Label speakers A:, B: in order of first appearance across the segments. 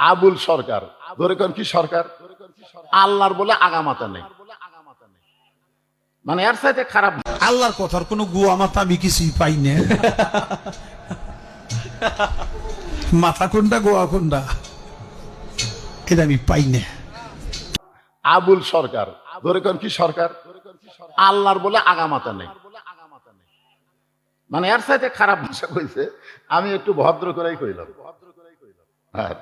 A: আবুল সরকার, ধরে কোন কি সরকার? আল্লাহর বলে আগামাতা নেই, মানে এর সাথে খারাপ।
B: আল্লাহর কথার কোনো গুয়া মাথা আমি কিছুই পাই না। মাথা কোনটা গোয়া কোনটা এটা আমি পাই না।
A: আবুল সরকার, ধরে কোন কি সরকার? আল্লাহর বলে আগামাতা নেই, মানে এর সাথে খারাপ ভাষা কইছে। আমি একটু ভদ্র করেই কইলাম। হ্যাঁ,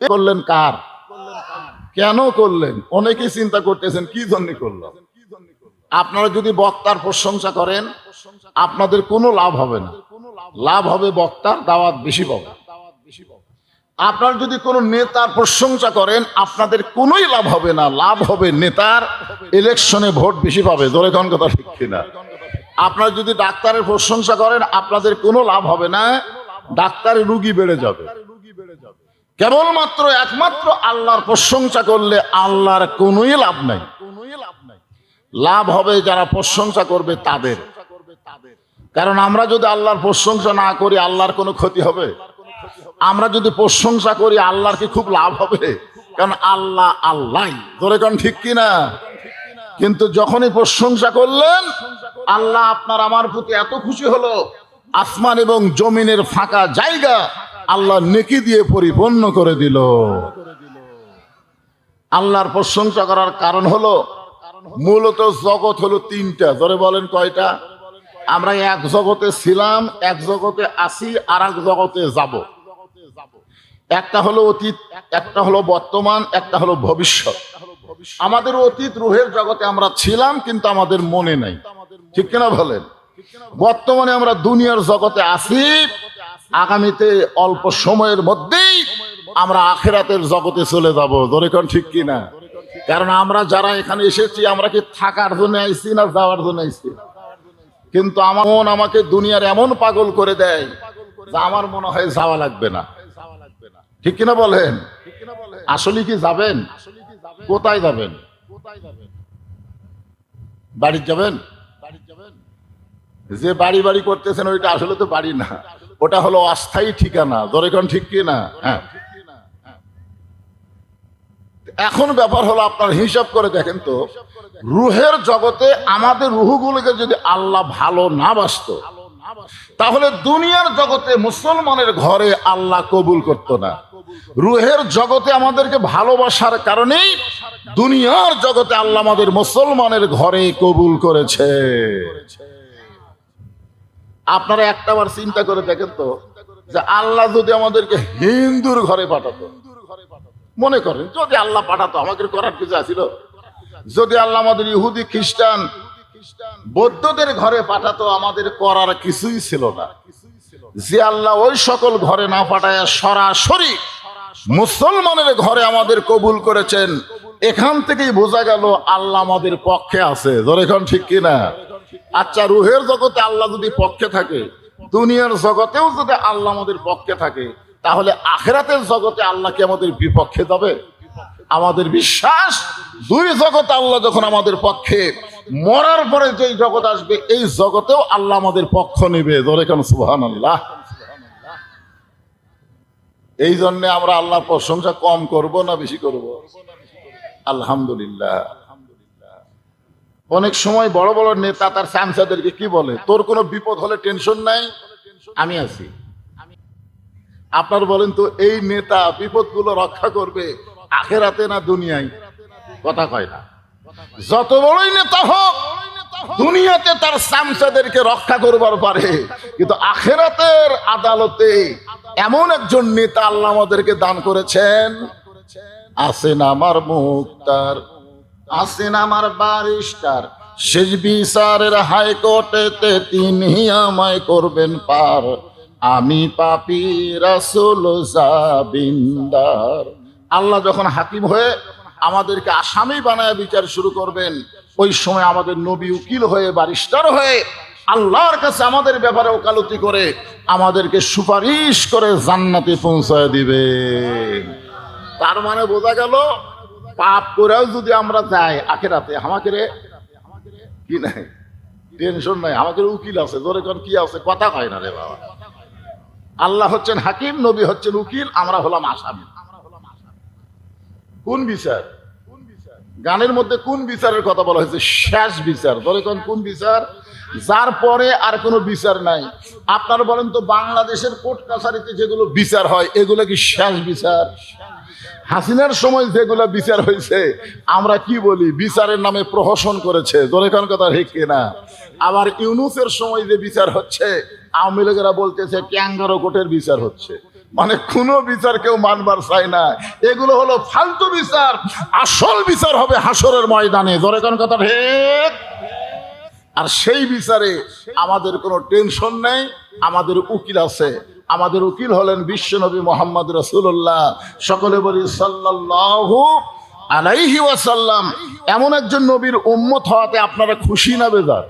A: করলেন কার, কেন করলেন? অনেকেই চিন্তা করতেছেন কি জন্য করলাম। আপনারা যদি বক্তার প্রশংসা করেন আপনাদের কোনো লাভ হবে না, লাভ হবে বক্তার, দাওয়াত বেশি পাবে। আপনারা যদি কোনো নেতার প্রশংসা করেন আপনাদের কোনোই লাভ হবে না, লাভ হবে নেতার, ইলেকশনে ভোট বেশি পাবে। জোরে কোন কথা ঠিক কিনা? আপনারা যদি ডাক্তারের প্রশংসা করেন আপনাদের কোনো লাভ হবে না, ডাক্তারের রুগী বেড়ে যাবে। কেবলমাত্র একমাত্র আল্লাহর প্রশংসা করলে আল্লাহর কোনোই লাভ নাই, লাভ হবে যারা প্রশংসা করবে তাদের। কারণ আমরা যদি আল্লাহর প্রশংসা না করি আল্লাহর কোনো ক্ষতি হবে? আমরা যদি প্রশংসা করি আল্লাহর কি খুব লাভ হবে? কারণ আল্লাহ আল্লাহ, ধরে কোন ঠিক কিনা? কিন্তু যখনই প্রশংসা করলেন আল্লাহ আপনার আমার প্রতি এত খুশি হলো, আসমান এবং জমিনের ফাঁকা জায়গা আল্লাহ নেকি দিয়ে পরিপূর্ণ করে দিল। আল্লাহর প্রশংসা করার কারণ হলো, মূলত জগৎ হলো তিনটা। ধরে বলেন কয়টা? আমরা এক জগতে ছিলাম, এক জগতে আছি, আর এক জগতে যাব। একটা হলো অতীত, একটা হলো বর্তমান, একটা হলো ভবিষ্যৎ। আমাদের অতীত রুহের জগতে আমরা ছিলাম কিন্তু আমাদের মনে নাই, ঠিক কিনা বলেন? বর্তমানে আমরা দুনিয়ার জগতে আছি, আগামীতে অল্প সময়ের মধ্যেই আমরা আখিরাতের জগতে চলে যাব। ধরে কোন ঠিক কিনা? কারণ আমরা যারা এখানে এসেছি আমরা কি থাকার জন্য আইছি না যাওয়ার জন্য আইছি? কিন্তু আমার মন আমাকে দুনিয়ার এমন পাগল করে দেয় যে আমার মনে হয় যাওয়া লাগবে না, ঠিক কিনা বলেন? আসলে কি যাবেন? কোথায় যাবেন? বাড়ি যাবেন? যে বাড়ি বাড়ি করতেছেন ওইটা আসলে তো বাড়ি না, ওটা হলো অস্থায়ী ঠিকানা। ধরে কোন ঠিক কিনা? হ্যাঁ। এখন ব্যাপার হলো আপনার হিসাব করে দেখেন তো, রুহের জগতে আমাদের রুহগুলোকে যদি আল্লাহ ভালো না বাসতো তাহলে দুনিয়ার জগতে মুসলমানের ঘরে আল্লাহ কবুল করত না। রুহের জগতে আমাদেরকে ভালোবাসার কারণেই দুনিয়ার জগতে আল্লাহ আমাদের মুসলমানের ঘরে কবুল করেছে। আপনারা একটাবার চিন্তা করে দেখেন তো, যে আল্লাহ যদি আমাদেরকে হিন্দুর ঘরে পাঠাতো, মনে করেন যদি আল্লাহ পাঠাতো, আমাদের করার কিছু আছিল? যদি আল্লাহ আমাদের ইহুদি খ্রিস্টান বৌদ্ধদের ঘরে পাঠাতো আমাদের করার কিছুই ছিল না। যে আল্লাহ ওই সকল ঘরে না পাঠায় সরাসরি মুসলমানের ঘরে আমাদের কবুল করেছেন, এখান থেকেই বোঝা গেল আল্লাহ আমাদের পক্ষে আছে। ধরে এখন ঠিক কিনা? আচ্ছা, রুহের জগতে আল্লাহ যদি পক্ষে থাকে, দুনিয়ার জগতেও যদি আল্লাহ আমাদের পক্ষে থাকে, তাহলে আখিরাতের জগতে আল্লাহ কি আমাদের বিপক্ষে যাবে? আমাদের বিশ্বাস দুই জগৎ আল্লাহ যখন আমাদের পক্ষে, মরার পরে যেই জগৎ আসবে এই জগতেও আল্লাহ আমাদের পক্ষ নেবে। ধরে কেন সুবহানাল্লাহ। এই জন্য আমরা আল্লাহর প্রশংসা কম করব না বেশি করব? আলহামদুলিল্লাহ। অনেক সময় বড় বড় নেতা তার সামসাদেরকে কি বলে, তোর কোনো বিপদ হলে টেনশন নাই, আমি আছি। আপনার বলেন তো, এই নেতা বিপদগুলো রক্ষা করবে আখিরাতে না দুনিয়ায়? কথা কয় না। যত বড়ই নেতা হোক দুনিয়াতে তার সামসাদেরকে রক্ষা করবার পারে, কিন্তু আখিরাতের আদালতে এমন একজন নেতা আল্লাহ আমাদেরকে দান করেছেন, আছেন আমার মুক্তার, আছেন আমার বারিস্টার, শেষ বিচারের হাইকোর্টেতে তিনি আমায় করবেন পার, আমি পাপী রাসূল জাবিন্দার। আল্লাহ যখন হাকিম হয়ে আমাদেরকে আসামি বানায় বিচার শুরু করবেন, ওই সময় আমাদের নবী উকিল হয়ে, বারিস্টার হয়ে আল্লাহর কাছে আমাদের ব্যাপারে ওকালতি করে আমাদেরকে সুপারিশ করে জান্নাতে পৌঁছায় দিবে। তার মানে বোঝা গেল, পাপ করেও যদি আমরা যাই আখিরাতে, আমাকে কি নাই, টেনশন নাই, আমাদের উকিল আছে। ধরে কোন কি আছে? কথা কয় না রে বাবা। আল্লাহ হচ্ছেন হাকিম, নবী হচ্ছেন উকিল, আমরা হলাম আসামি। কোন বিচার? গানের মধ্যে কোন বিচারের কথা বলা হয়েছে? শেষ বিচার। বলে কোন বিচার? যার পরে আর কোনো বিচার নাই। আপনারা বলেন তো, বাংলাদেশের কোর্ট কাছারিতে যেগুলো বিচার হয় এগুলো কি শেষ বিচার? হাসিনার সময় যেগুলো বিচার হয়েছে আমরা কি বলি? বিচারের নামে প্রহসন করেছে। জোরে কোন কথা ঠিক কিনা? আবার ইউনূসের সময় যে বিচার হচ্ছে, আওয়ামী লীগেরা বলতেছে ক্যাঙ্গারো কোর্টের বিচার হচ্ছে। মানে কোনো বিচার কেউ মানবার চায় না। এগুলো হলো ফালতু বিচার। আসল বিচার হবে হাসরের ময়দানে। জোরে কোন কথা ঠিক? আর সেই বিচারে আমাদের কোনো টেনশন নেই। আমাদের উকিল আছে। আমাদের উকিল হলেন বিশ্বনবী মুহাম্মদ রাসূলুল্লাহ। সকলে বলি সাল্লাল্লাহু আলাইহি ওয়াসাল্লাম। এমন একজন নবীর উম্মত হওয়াতে আপনারা খুশি না বেজার?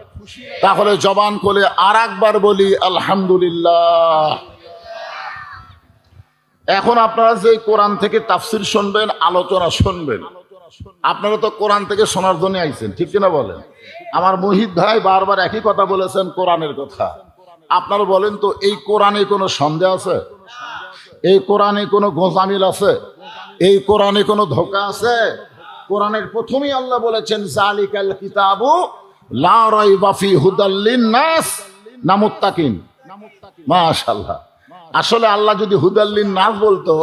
A: তাহলে জবান খুলে আর একবার বলি আলহামদুলিল্লাহ। এখন আপনারা যে কোরআন থেকে তাফসির শুনবেন, আলোচনা শুনবেন, আপনারা তো কোরআন থেকে শোনার জন্য আইছেন, ঠিক কিনা বলেন? আমার মুহিত ভাই বারবার একই কথা বলেছেন, কোরআনের কথা। আপনারা বলেন তো, এই কোরআনে কোনো সন্দেহ আছে? এই কোরআনে কোনো গোজামিল আছে? এই কোরআনে কোনো ধোঁকা আছে? কোরআনের প্রথমেই আল্লাহ বলেছেন যালিকাল কিতাবু লা রাইবা ফি হুদাল লিন-নাস না মুত্তাকিন। মাশাআল্লাহ। আসলে আল্লাহ যদি হুদাল্লিন নাস বলতো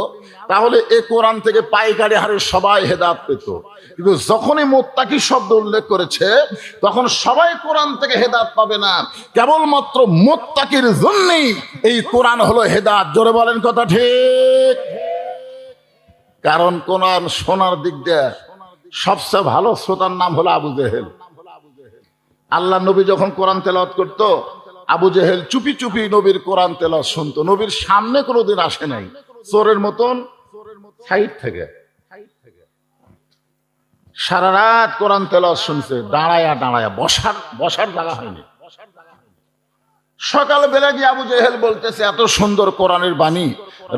A: তাহলে এই কোরআন থেকে পাইকারি হারে সবাই হেদায়েত পেত। কিন্তু যখনই মুত্তাকি শব্দ উল্লেখ করেছে তখন সবাই কোরআন থেকে হেদায়েত পাবে না, কেবলমাত্র মুত্তাকির জন্যই এই কোরআন হলো হেদায়েত। জোরে বলেন কথা ঠিক? কারণ কোরআন শোনার দিক দিয়ে সবচেয়ে ভালো শ্রোতার নাম হলো আবু জেহেল। আল্লাহ নবী যখন কোরআন তেলাওয়াত করতো, আবু জেহেল চুপি চুপি নবীর কোরআন তেলাওয়াত শুনতো। নবীর সামনে কোনোদিন আসে নাই, চোরের মতন সাইড থেকে সারা রাত কোরআন তেলাওয়াত শুনছে, দাঁড়ায়া দাঁড়ায়া, বসার জায়গা হয়নি। সকালবেলা গিয়ে আবু জেহেল বলতেছে, এত সুন্দর কোরআনের বাণী,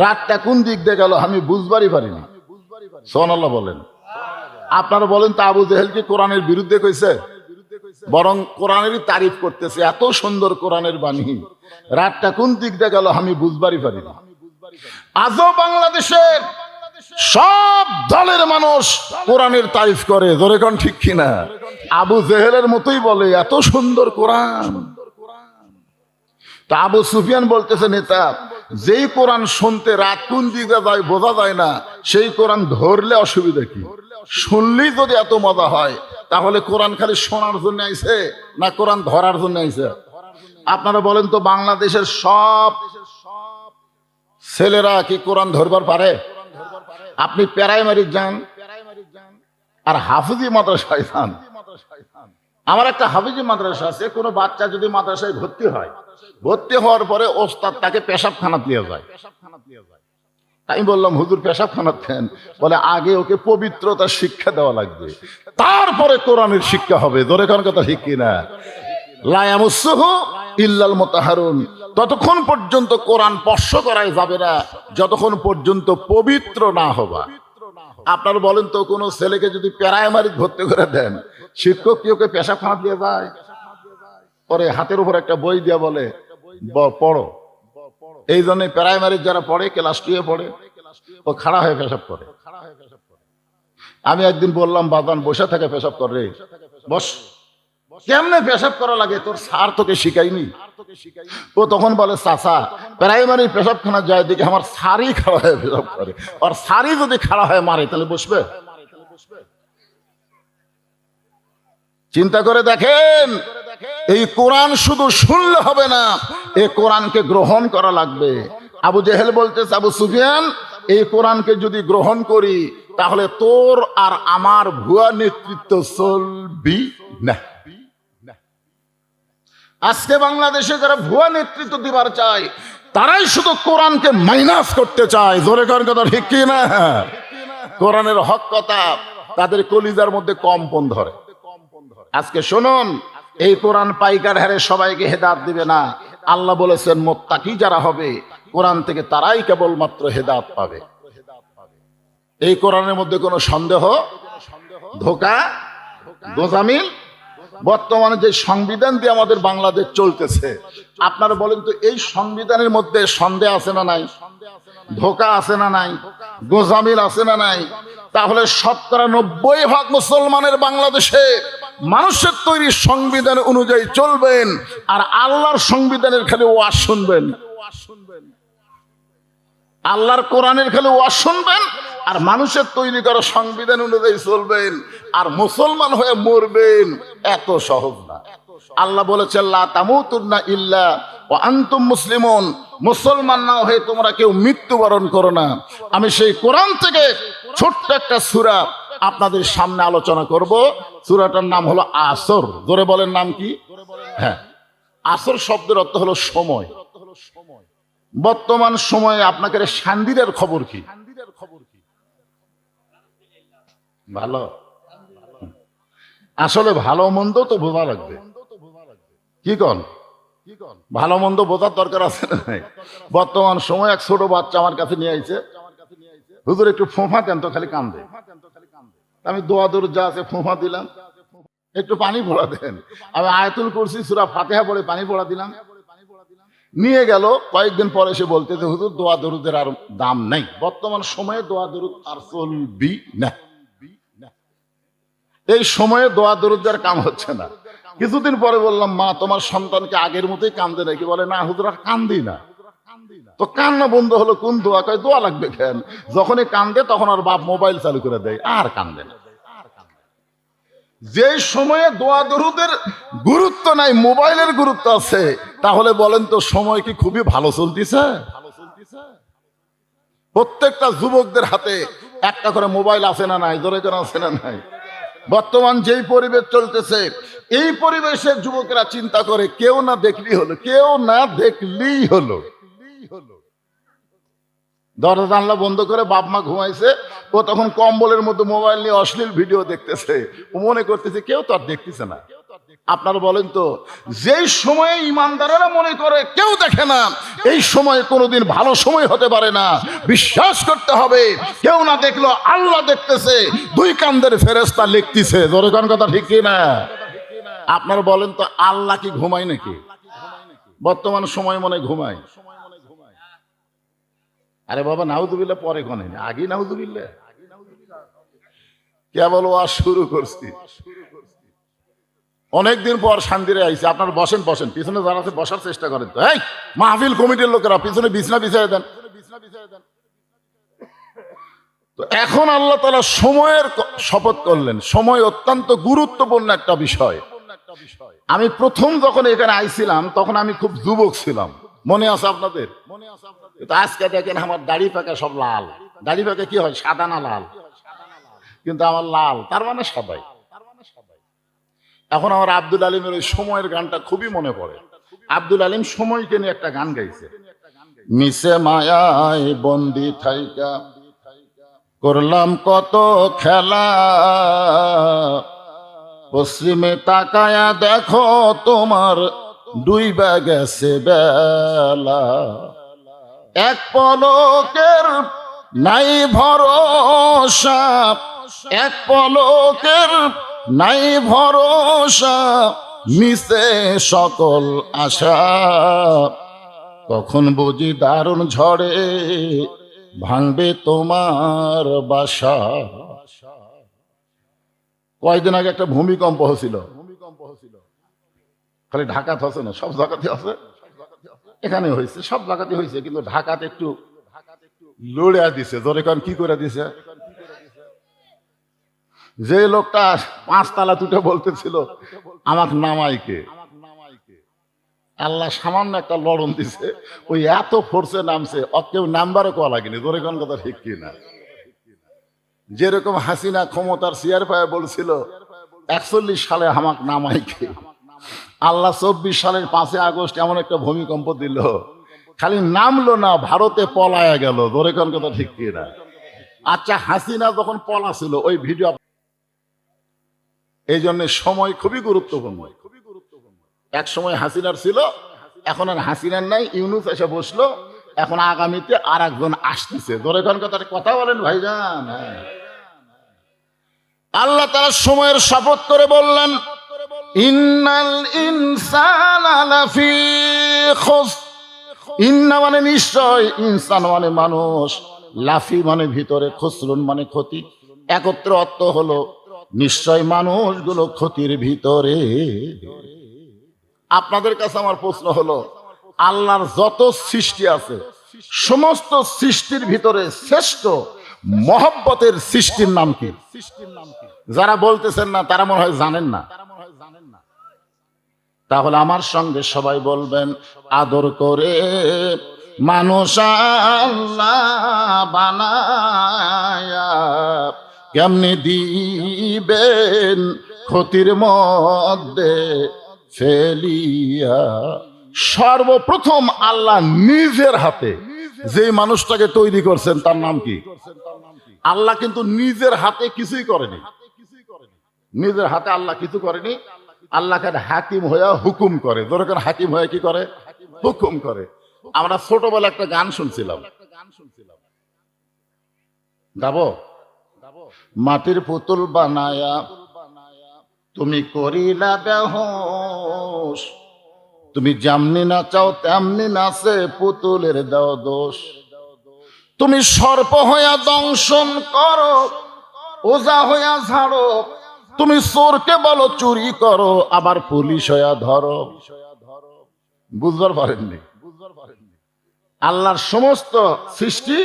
A: রাতটা কোন দিক দিয়ে গেল আমি বুঝবারই পারিনি। সুবহানাল্লাহ বলেন। আপনারা বলেন তো, আবু জেহেল কি কোরআনের বিরুদ্ধে কইছে? বরং কোরআনেরই তারিফ করতেছে, এত সুন্দর কোরআনের বাণী, রাতটা কোন দিক দিয়ে গেল আমি বুঝবারই পারিনি। আজও বাংলাদেশের সব দলের মানুষ কোরআনের তারিফ করে। জোরে কোন ঠিক কিনা? আবু জেহেলের মতোই বলে এত সুন্দর কোরআন। তা আবু সুফিয়ান বলতেছে, নেতা, যেই কোরআন শুনতে রাত কোন দিকে যায় বোঝা যায় না, সেই কোরআন ধরলে অসুবিধা কি? শুনলেই যদি এত মজা হয় তাহলে কোরআন খালি শোনার জন্য আইছে না কোরআন ধরার জন্য আইছে? আপনারা বলেন তো, বাংলাদেশের সব ছেলেরা কি কোরআন ধরবার পারে? আপনি প্রাইমারি যান আর হাফিজি মাদ্রাসায় যান। আমার একটা হাফিজি মাদ্রাসা আছে। কোনো বাচ্চা যদি মাদ্রাসায় ভর্তি হয়, ভর্তি হওয়ার পরে ওস্তাদ তাকে পেশাবখানা দিয়ে যায়। আমি বললাম, হুজুর পেশাবখানা দেন? বলে আগে ওকে পবিত্রতার শিক্ষা দেওয়া লাগবে, তারপরে কোরআনের শিক্ষা হবে। জোরে কোন কথা ঠিক কিনা? লা ইয়ামাসসুহু ইল্লাল মুতাহহারুন। ততক্ষণ পর্যন্ত কোরআন স্পর্শ করাই যাবে না যতক্ষণ পর্যন্ত পবিত্র না হবা। আপনারা বলেন তো, কোনো ছেলেকে যদি প্রাইমারি ভর্তি করে দেন, শিক্ষক কি ওকে পেশাবখানা দিয়ে যায়? পরে হাতের উপর একটা বই দিয়ে বলে পড়ো। এই জন্য প্রাইমারি যারা পড়ে, ক্লাস 2 পড়ে, ও খাড়া হয়ে পেশাব করে। আমি একদিন বললাম, বাদান বসে থাকে পেশাব করে, বস। কেমনে পেশাব করা লাগে তোর স্যার তোকে শিখাইনি? ও তখন বলে, চাচা প্রাইমারি পেশাবখানা যায় দেখে আমার স্যারই খাড়া হয়ে পেশাব করে, আর স্যারই যদি খাড়া হয়ে মারে তাহলে বসবে? চিন্তা করে দেখেন, এই কোরআন শুধু শুনলে হবে না, এই কোরআনকে গ্রহণ করা লাগবে। আবু জেহেল বলতেছে, আবু সুফিয়ান, এই কোরআনকে যদি গ্রহণ করি তাহলে তোর আর আমার ভুয়া নেতৃত্ব চলবি না। আজকে বাংলাদেশে যারা ভুয়া নেতৃত্ব দিবার চায় তারাই শুধু কোরআনকে মাইনাস করতে চায়। জোরে কর কথা ঠিক কি না? কোরআনের হক কথা তাদের কলিজার মধ্যে কম্পন ধরে। আজকে শুনুন, এই কোরআন পাইকার হারে সবাইকে হেদায়েত দিবে না। আল্লাহ বলেছেন, মুত্তাকি যারা হবে কোরআন থেকে তারাই কেবলমাত্র হেদায়েত পাবে। এই কোরআনের মধ্যে কোনো সন্দেহ, ধোঁকা, গোজামিল বর্তমানে যে সংবিধান দিয়ে আমাদের বাংলাদেশ চলতেছে, আপনারা বলেন তো এই সংবিধানের মধ্যে সন্দেহ আছে না নাই, ধোঁকা আছে না নাই, গোজামিল আছে না নাই? তাহলে ৯৭% মুসলমানের বাংলাদেশে মানুষের তৈরি সংবিধান অনুযায়ী চলবেন, আর আল্লাহর সংবিধানের খালি ওয়াজ শুনবেন, আল্লাহর কোরআনের খালি ওয়াজ শুনবেন, আর মানুষের তৈরি করা সংবিধান অনুযায়ী চলবেন, আর মুসলমান হয়ে মরবেন। এত সহজ না। আল্লাহ বলেছেন লা তামুতুন্না ইল্লা ওয়া আনতুম মুসলিমুন, মুসলমান না হয়ে তোমরা কেউ মৃত্যুবরণ করো না। আমি সেই কোরআন থেকে ছোট্ট একটা সূরা আপনাদের সামনে আলোচনা করব। সূরাটার নাম হলো আসর। জোরে বলেন নাম কি? হ্যাঁ, আসর শব্দের অর্থ হলো সময়। বর্তমান সময়ে আপনাকে শান্তির খবর কি? ভালো। আসলে ভালো মন্দ তো বোঝা লাগবে, কি কন? ভালো মন্দ বোঝার দরকার আছে না নাই? বর্তমান সময় এক ছোট বাচ্চা আমার কাছে নিয়ে আইছে, হুজুর একটু ফোঁফা দেন তো, খালি কান্দে। আমি দোয়া দৌড় যা আছে ফোঁফা দিলাম, একটু পানি পড়া দেন। আমি আয়াতুল কুরসি সূরা ফাতিহা পড়ে পানি পড়া দিলাম, নিয়ে গেল। কয়েকদিন পরে এসে বলতেছে হুজুর দোয়া দরুদের আর দাম নাই, বর্তমান সময়ে দোয়া দরুদ আর চলবি না, এই সময়ে দোয়া দরুদের কাম হচ্ছে না। কিছুদিন পরে বললাম মা তোমার সন্তানকে আগের মতোই কান্দে নাকি? বলে না হুজুর আর কান্দি না। তো কান্না বন্ধ হলো কোন দোয়া? কয় দোয়া লাগবে কেন? যখনই কান্দে তখন আর বাপ মোবাইল চালু করে দেয়, আর কান্দে না। যে সময়ে দোয়া দরুদের গুরুত্ব নাই, মোবাইলের গুরুত্ব আছে, তাহলে বলেন তো সময় কি খুবই ভালো চলতেছে? প্রত্যেকটা যুবকদের হাতে একটা করে মোবাইল আছে না নাই? জোরে করে আছে না নাই? বর্তমান যেই পরিবেশ চলতেছে, এই পরিবেশে যুবকেরা চিন্তা করে কেউ না দেখলেই হলো, কেউ না দেখলেই হলো। দরজা জানলা বন্ধ করে বাপ মা ঘুমাইছে, ও তখন কম্বলের মধ্যে মোবাইল নিয়ে অশ্লীল ভিডিও দেখতেছে, ও মনে করতেছে কেউ তো আর দেখতেছে না। আপনারা বলেন তো, যেই সময়ে ইমানদারেরা মনে করে কেউ দেখে না, এই সময়ে কোনোদিন ভালো সময় হতে পারে না। বিশ্বাস করতে হবে কেউ না দেখলো আল্লাহ দেখতেছে, দুই কান্দের ফেরেশতা লিখতেছে। জোরে কোন কথা ঠিক কি না? আপনারা বলেন তো আল্লাহ কি ঘুমায় নাকি? বর্তমান সময় মনে ঘুমায়? আরে বাবা নাউজুবিল্লাহ পরে কোনে, আগে নাউজুবিল্লাহ। কেবল ওয়াজ শুরু করছি, অনেকদিন পর শান্তিরে আইছে। আপনারা বসেন বসেন, পিছনে যারা আছে বসার চেষ্টা করেন তো। এই মাহফিল কমিটির লোকেরা পিছনে বিছনা বিছাই দেন। তো এখন আল্লাহ তাআলা সময়ের শপথ করলেন। সময় অত্যন্ত গুরুত্বপূর্ণ একটা বিষয়। আমি প্রথম যখন এখানে আইছিলাম তখন আমি খুব যুবক ছিলাম, মনে আছে আপনাদের? কিন্তু আজকে দেখেন আমার দাড়ি পাকা সব লাল। দাড়ি পাকা কি হয়, সাদা না লাল? কিন্তু আমার লাল, তার মানে সবাই। এখন আমার আব্দুল আলিমের ওই সময়ের গানটা খুবই মনে পড়ে। আব্দুল আলিম সময়কে নিয়ে একটা গান গাইছে, মিশে মায়ায় বন্দি থাইকা করলাম কত খেলা, পশ্চিমে তাকায়া দেখো তোমার ডুইবা গেছে বেলা, এক পলকের নাই ভরসা, এক পলকের নাই ভরসা, মিশে সকল আশা, কখন বুঝি দারুণ ঝড়ে ভাঙবে তোমার বাসা। কয়েকদিন আগে একটা ভূমিকম্প হয়েছিল, খালি ঢাকাতে হচ্ছে না, সব জায়গাতে আছে। এখানে হয়েছে, সব জায়গাতে হয়েছে, কিন্তু ঢাকাতে একটু লড়ে দিছে। জোরে কারণ কি করে দিছে? যে লোকটা 5 তালা তুটে বলতেছিল আমাকে নামাইকে, আল্লাহ সামান্য একটা লড়ন দিছে, ওই এত ফোর্সে নামছে, কেউ নাম্বারও কয়া লাগেনি। জোরে কোন কথা ঠিক কিনা? যেরকম হাসিনা ক্ষমতার চেয়ার পায়ে বলছিল 41 সালে হামাক নামাইকে, আল্লাহ 24 সালের 5 আগস্ট এমন একটা ভূমিকম্প দিল, খালি নামলো না, ভারতে পলায়া গেল। জোরে কোন কথা ঠিক কিনা? আচ্ছা, হাসিনা যখন পলা ছিল ওই ভিডিও, এই জন্য সময় খুবই গুরুত্বপূর্ণ। এক সময় হাসিনার ছিল, এখন আর হাসিনার নাই, ইউনূস এসে বসলো, এখন আগামীতে আর একজন আসতেছে। জোরে কোন কথা বলেন ভাইজান। আল্লাহ তাআলা সময়ের শপথ করে বললেন ইন্নাল ইনসানা লাফি খুসর, ইন্না মানে নিশ্চয়, ইনসান মানে মানুষ, লাফি মানে ভিতরে, খুসরুন মানে ক্ষতি। একত্র অর্থ হলো নিশ্চয় মানুষগুলো ক্ষতির ভিতরে। আপনাদের কাছে আমার প্রশ্ন হলো, আল্লাহর যত সৃষ্টি আছে সমস্ত সৃষ্টির ভিতরে শ্রেষ্ঠ মহব্বতের সৃষ্টির নাম কি? যারা বলতেছেন না তারা মনে হয় জানেন না। তাহলে আমার সঙ্গে সবাই বলবেন, আদর করে মানুষ আল্লাহ বানায়া কেমনি দিবেন ক্ষতির মধ্যে ফেলিয়া। সর্বপ্রথম আল্লাহ নিজের হাতে যে মানুষটাকে তৈরি করছেন তার নাম কি? আল্লাহ কিন্তু নিজের হাতে কিছুই করেনি। নিজের হাতে আল্লাহ কিছু করেনি। আল্লাহকে হাকিম হয়ে হুকুম করে। যখন হাকিম হয়ে কি করে? হুকুম করে। আমরা ছোটবেলা একটা গান শুনছিলাম, গাবো? মাটির পুতুল বানায়া তুমি করিলা বেহোশ, তুমি যেমনি নাচাও তেমনি নাচে পুতুলের দাও দোষ। তুমি সর্প হইয়া দংশন করো, ওজা হইয়া ঝাড়ো, তুমি চোরকে বলো চুরি করো, আবার পুলিশ হইয়া ধরো। বুঝবার পারেননি? আল্লাহর সমস্ত সৃষ্টি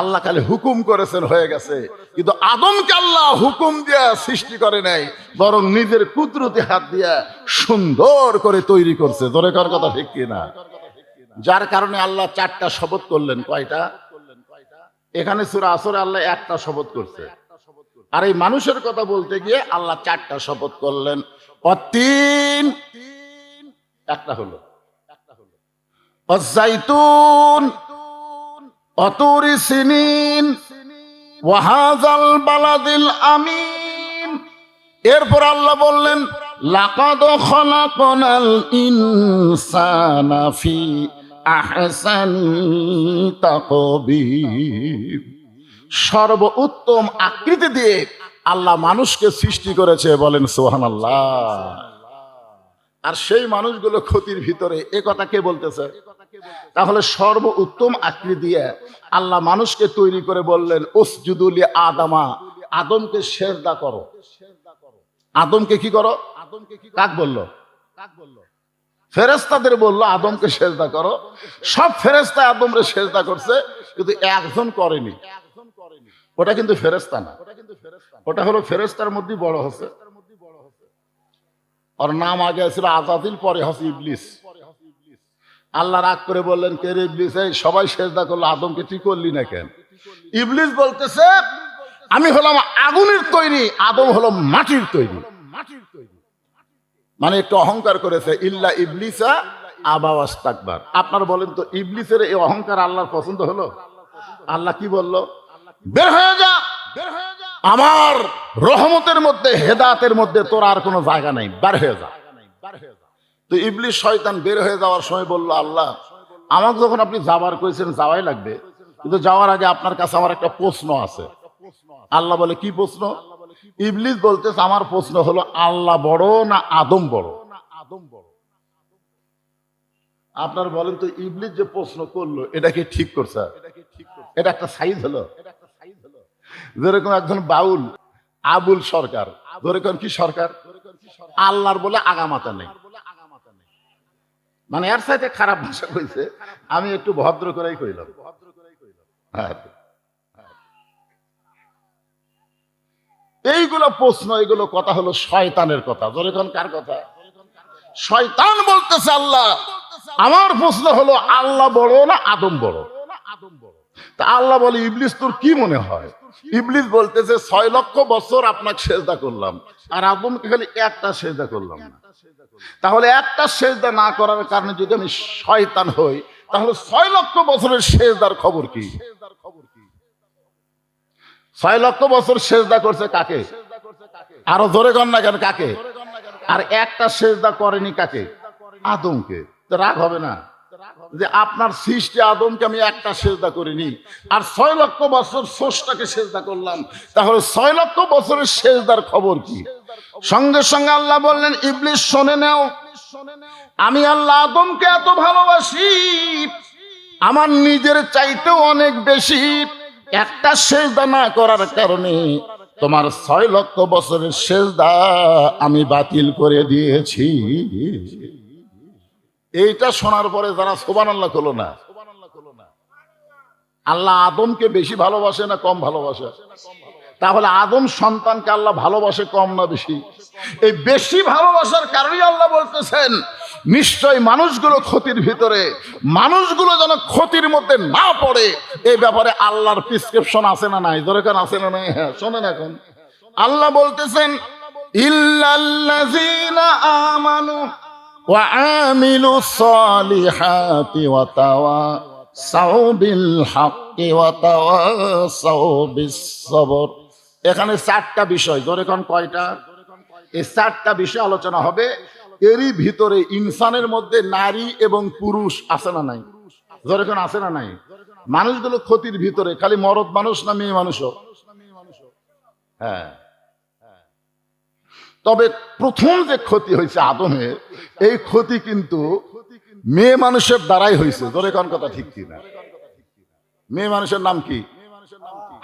A: আল্লাহ খালি হুকুম করেছেন, হয়ে গেছে। কিন্তু আদমকে আল্লাহ হুকুম দিয়া সৃষ্টি করে নাই, বরং নিজের কুদরতি হাত দিয়া সুন্দর করে তৈরি করছে। জোরে কার কথা ঠিক কিনা? যার কারণে আল্লাহ 4টা শপথ করলেন। কয়টা? এখানে সূরা আসরে আল্লাহ 1টা শপথ করছে, আর এই মানুষের কথা বলতে গিয়ে আল্লাহ 4টা শপথ করলেন। অতীন একটা হলো, অজাইতুন, অতুরি সিনিন, ওয়াহাজাল বালাদিল আমিন। এরপর আল্লাহ বললেন, লাকাদ খলাকনাল ইনসানা ফি আহসানি তাকবীর। সর্বোত্তম আকৃতি দিয়ে আল্লাহ মানুষকে সৃষ্টি করেছে, বলেন সুবহানাল্লাহ। আর সেই মানুষগুলো ক্ষতির ভিতরে, এ কথা কে বলতেছে? তাহলে সর্বোত্তম আকৃতি দিয়ে আল্লাহ মানুষকে তৈরি করে বললেন, উসজুদু লি আদামা, আদমকে সেজদা করো। আদমকে কি করো? কাক বললো? ফেরেশতাদের বললো আদমকে সেজদা করো। সব ফেরেশতা আদমরে সেজদা করছে, কিন্তু একজন করেনি। ওটা কিন্তু ফেরেশতা না, ওটা হলো ফেরেশতার মধ্যে বড় হচ্ছে। ওর নাম আগে ছিল আজাদিল, পরে হচ্ছে ইবলিস। আল্লাহ রাগ করে বললেন, কে রে ইবলিস, এই সবাই সেজদা করলো, আদমকে তুই করলি না কেন? ইবলিস বলতেছে, আমি হলাম আগুনের তৈরি, আদম হলো মাটির তৈরি। মানে একটু অহংকার করেছে। ইল্লা ইবলিসা আবা ওয়াস্তাকবার। আপনার বলেন তো, ইবলিসের এই অহংকার আল্লাহর পছন্দ হলো? আল্লাহ কি বলল? বের হয়ে যা, আমার রহমতের মধ্যে, হেদায়েতের মধ্যে তোর আর কোনো জায়গা নাই, বের হয়ে যা। তো ইবলিস শয়তান বের হয়ে যাওয়ার সময় বলল, আল্লাহ আমাকে যখন আপনি যাবার কইছেন যাওয়াই লাগবে, কিন্তু যাওয়ার আগে আপনার কাছে আমার একটা প্রশ্ন আছে। আল্লাহ বলে, কি প্রশ্ন? ইবলিস বলতেছে, আমার প্রশ্ন হলো, আল্লাহ বড় না আদম বড়? আপনার বলেন তো, ইবলিস যে প্রশ্ন করলো এটা কি ঠিক করছে? এটা একটা সাইজ হলো। যেরকম একজন বাউল আবুল সরকার, যেরকম কি সরকার, আল্লাহর বলে আগামাতা নেই। মানে এর সাথে খারাপ ভাষা কইছে, আমি একটু ভদ্র করেই কইলাম। এইগুলো প্রশ্ন, এগুলো কথা হলো শয়তানের কথা। যেরকম কার কথা? শয়তান বলতেছে, আল্লাহ আমার প্রশ্ন হলো, আল্লাহ বড় না আদম বড়? তা আল্লাহ বলে, ইবলিস তোর কি মনে হয়? ইবলিস বলতেছে, 6 লক্ষ বছর আপনাকে সেজদা করলাম, আর আদমকে খালি একটা সেজদা করলাম না। তাহলে একটা সেজদা না করার কারণে যদি আমি শয়তান হই, তাহলে 6 লক্ষ বছরের সেজদার খবর কি? 6 লক্ষ বছর সেজদা করছে কাকে? আরো জোরে কর না কেন, কাকে? আর একটা সেজদা করেনি কাকে? আদমকে। তো রাগ হবে না? যে আপনার সৃষ্টি আদমকে আমি একটা সেজদা করিনি, আর 6 লক্ষ বছর স্রষ্টাকে সেজদা করলাম, তাহলে 6 লক্ষ বছরের সেজদার খবর কি? সঙ্গে সঙ্গে আল্লাহ বললেন, ইবলিস শুনে নাও, আমি আল্লাহ আদমকে এত ভালোবাসি, আমার নিজের চাইতেও অনেক বেশি। একটা সেজদা না করার কারণে তোমার 6 লক্ষ বছরের সেজদা আমি বাতিল করে দিয়েছি। এইটা শোনার পরে যারা সুবহানাল্লাহ হলো না, আল্লাহ আদমকে বেশি ভালোবাসে না কম ভালোবাসে? তাহলে আদম সন্তানকে আল্লাহ ভালোবাসে কম না বেশি? এই বেশি ভালোবাসার কারণেই আল্লাহ বলতেছেন, নিশ্চয় মানুষগুলো ক্ষতির ভিতরে, মানুষগুলো যেন ক্ষতির মধ্যে না পড়ে, এই ব্যাপারে আল্লাহর প্রেসক্রিপশন আছে না নাই? দরকার আছে না নাই? হ্যাঁ, শোনেন এখন আল্লাহ বলতেছেন, ইল্লাল্লাযীনা আমানু ওয়া আমিলুস সালিহাতি ওয়া তাওয়াসাউ বিল হাক্কি ওয়া তাওয়াসাউ বিস সবর। এখানে 4টা বিষয়, জোরে কোন কয়টা? এই 4টা বিষয় আলোচনা হবে। এরই ভিতরে ইনসানের মধ্যে নারী এবং পুরুষ আছে না নাই? জোরে কোন আছে না নাই? মানুষগুলো ক্ষতির ভিতরে, খালি মরদ মানুষ না মেয়ে মানুষও? হ্যাঁ। তবে প্রথম যে ক্ষতি হয়েছে আদমের, এই ক্ষতি কিন্তু মেয়ে মানুষের দ্বারাই হয়েছে। জোরে কোন কথা ঠিক কি না? মেয়ে মানুষের নাম কি?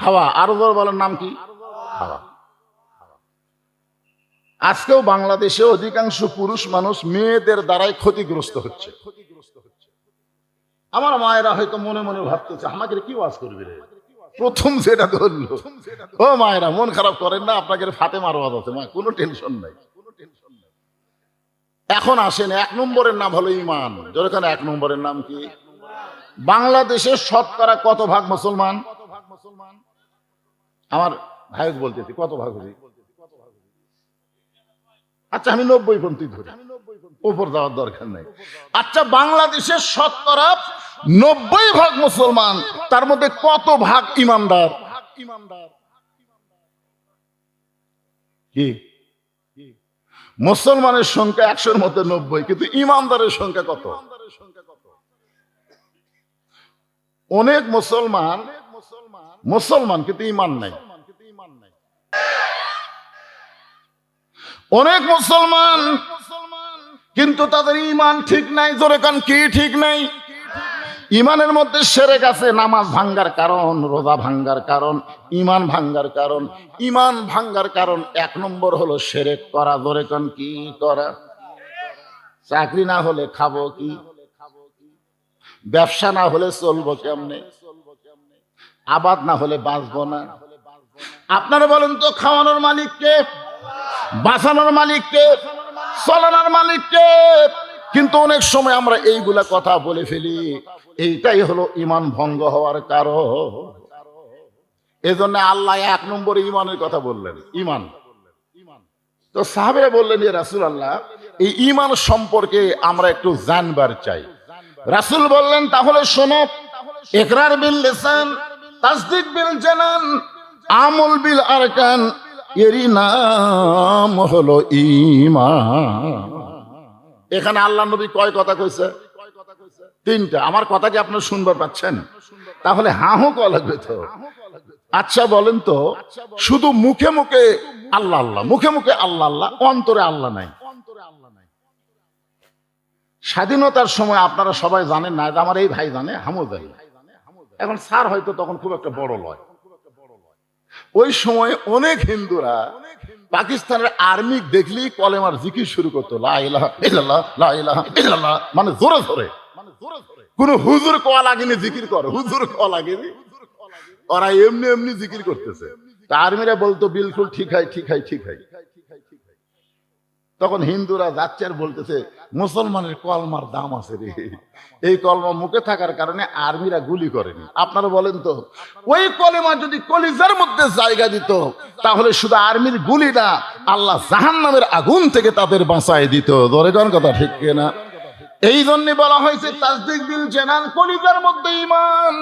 A: হাওয়া। আরো জোরে বলেন, নাম কি? হাওয়া। আজকেও বাংলাদেশে অধিকাংশ পুরুষ মানুষ মেয়েদের দ্বারাই ক্ষতিগ্রস্ত হচ্ছে। আমার মায়েরা হয়তো মনে মনে ভাবতেছে, আমাকে কি ওয়াজ করবি রে? প্রথম যেটা ধরলো, ও মায়েরা মন খারাপ করেন না, আপনাকে ফাতেমার ওয়াজ আছে, মা কোনো টেনশন নাই। এখন আসেন, 1 নম্বরের নাম হলো ঈমান। যেখানে 1 নম্বরের নাম কি? বাংলাদেশের শতকরা কত ভাগ মুসলমান? আমার ভাই বলতেছি কত ভাগ হবে? আচ্ছা আমি 90% ধরি, উপর যাওয়ার দরকার নাই। আচ্ছা বাংলাদেশের শতকরা 90 ভাগ মুসলমান, তার মধ্যে কত ভাগ ইমানদার? কি মুসলমানের সংখ্যা 100-র মধ্যে 90, কিন্তু ইমানদারের সংখ্যা কত? অনেক মুসলমান মুসলমান কিন্তু ইমান নাই। অনেক মুসলমান কিন্তু তাদের ইমান ঠিক নাই। জোরে কান, কি ঠিক নাই? ইমানের মধ্যে শিরক আছে, নামাজ ভাঙ্গার কারণ, রোজা ভাঙ্গার কারণ, ইমান ভাঙ্গার কারণ। ইমান ভাঙ্গার কারণ 1 নম্বর হলো শিরক করা। জোরে কান, কি করা? চাকরি না হলে খাবো কি? ব্যবসা না হলে চলবো কেমনে? আবাদ না হলে বাঁচবো না। আপনারা বলেন তো, খাওয়ানোর মালিক কে? বাঁচানোর মালিক কে? চলানোর মালিক কে? কিন্তু অনেক সময় আমরা এইগুলা কথা বলে ফেলি, এইটাই হলো ইমান ভঙ্গ হওয়ার কারণ। এজন্য আল্লাহ 1 নম্বরে ইমানের কথা বললেন, ইমান। তো সাহাবেরা বললেন, ইয়া রাসূলুল্লাহ, এই ইমান সম্পর্কে আমরা একটু জানবার চাই। রাসূল বললেন, তাহলে শোনো, ইকরার বিল লিসান, তাসদীক বিল জানান, আমল বিল আরকান, এরই নাম হলো ঈমান। এখানে আল্লাহ নবী কয় কথা কইছে? 3টা। আমার কথা কি আপনারা শুনবার পাচ্ছেন? তাহলে হাঁ কওয়া লাগবে তো। আচ্ছা বলেন তো, শুধু মুখে মুখে আল্লাহ আল্লাহ, মুখে মুখে আল্লাহ আল্লাহ, অন্তরে আল্লাহ নাই। স্বাধীনতার সময় আপনারা সবাই জানেন না, আমার এই ভাই জানে, হামু জানে। এখন স্যার হয়তো তখন খুব একটা বড় লয়। ওই সময় অনেক হিন্দুরা পাকিস্তানের আর্মি দেখলেই কলেমার জিকির শুরু করতো, লা ইলাহা ইল্লাল্লাহ, লা ইলাহা ইল্লাল্লাহ, মানে জোরে জোরে। কোন হুজুর কোয়া লাগেনি জিকির করে, হুজুর কোয়া লাগেনি, ওরা এমনি এমনি জিকির করতেছে। তা আর্মিরা বলতো, বিলকুল ঠিক হয়, ঠিক হয়, ঠিক হয়। তখন হিন্দুরা যাচ্ছে আর বলতেছে, মুসলমানের কলমার দাম আছে রে। এই কলমা মুখে থাকার কারণে আর্মিরা গুলি করেনি। আপনারা বলেন তো, ওই কলেমা যদি কলিজার মধ্যে জায়গা দিত, তাহলে শুধু আর্মির গুলি না, আল্লাহ জাহান্নামের আগুন থেকে তাদের বাঁচায় দিত। ধরে কোন কথা ঠিক কিনা? এই জন্য বলা হয়েছে তাসদীক বিল জানান, কলিজার মধ্যে ঈমান।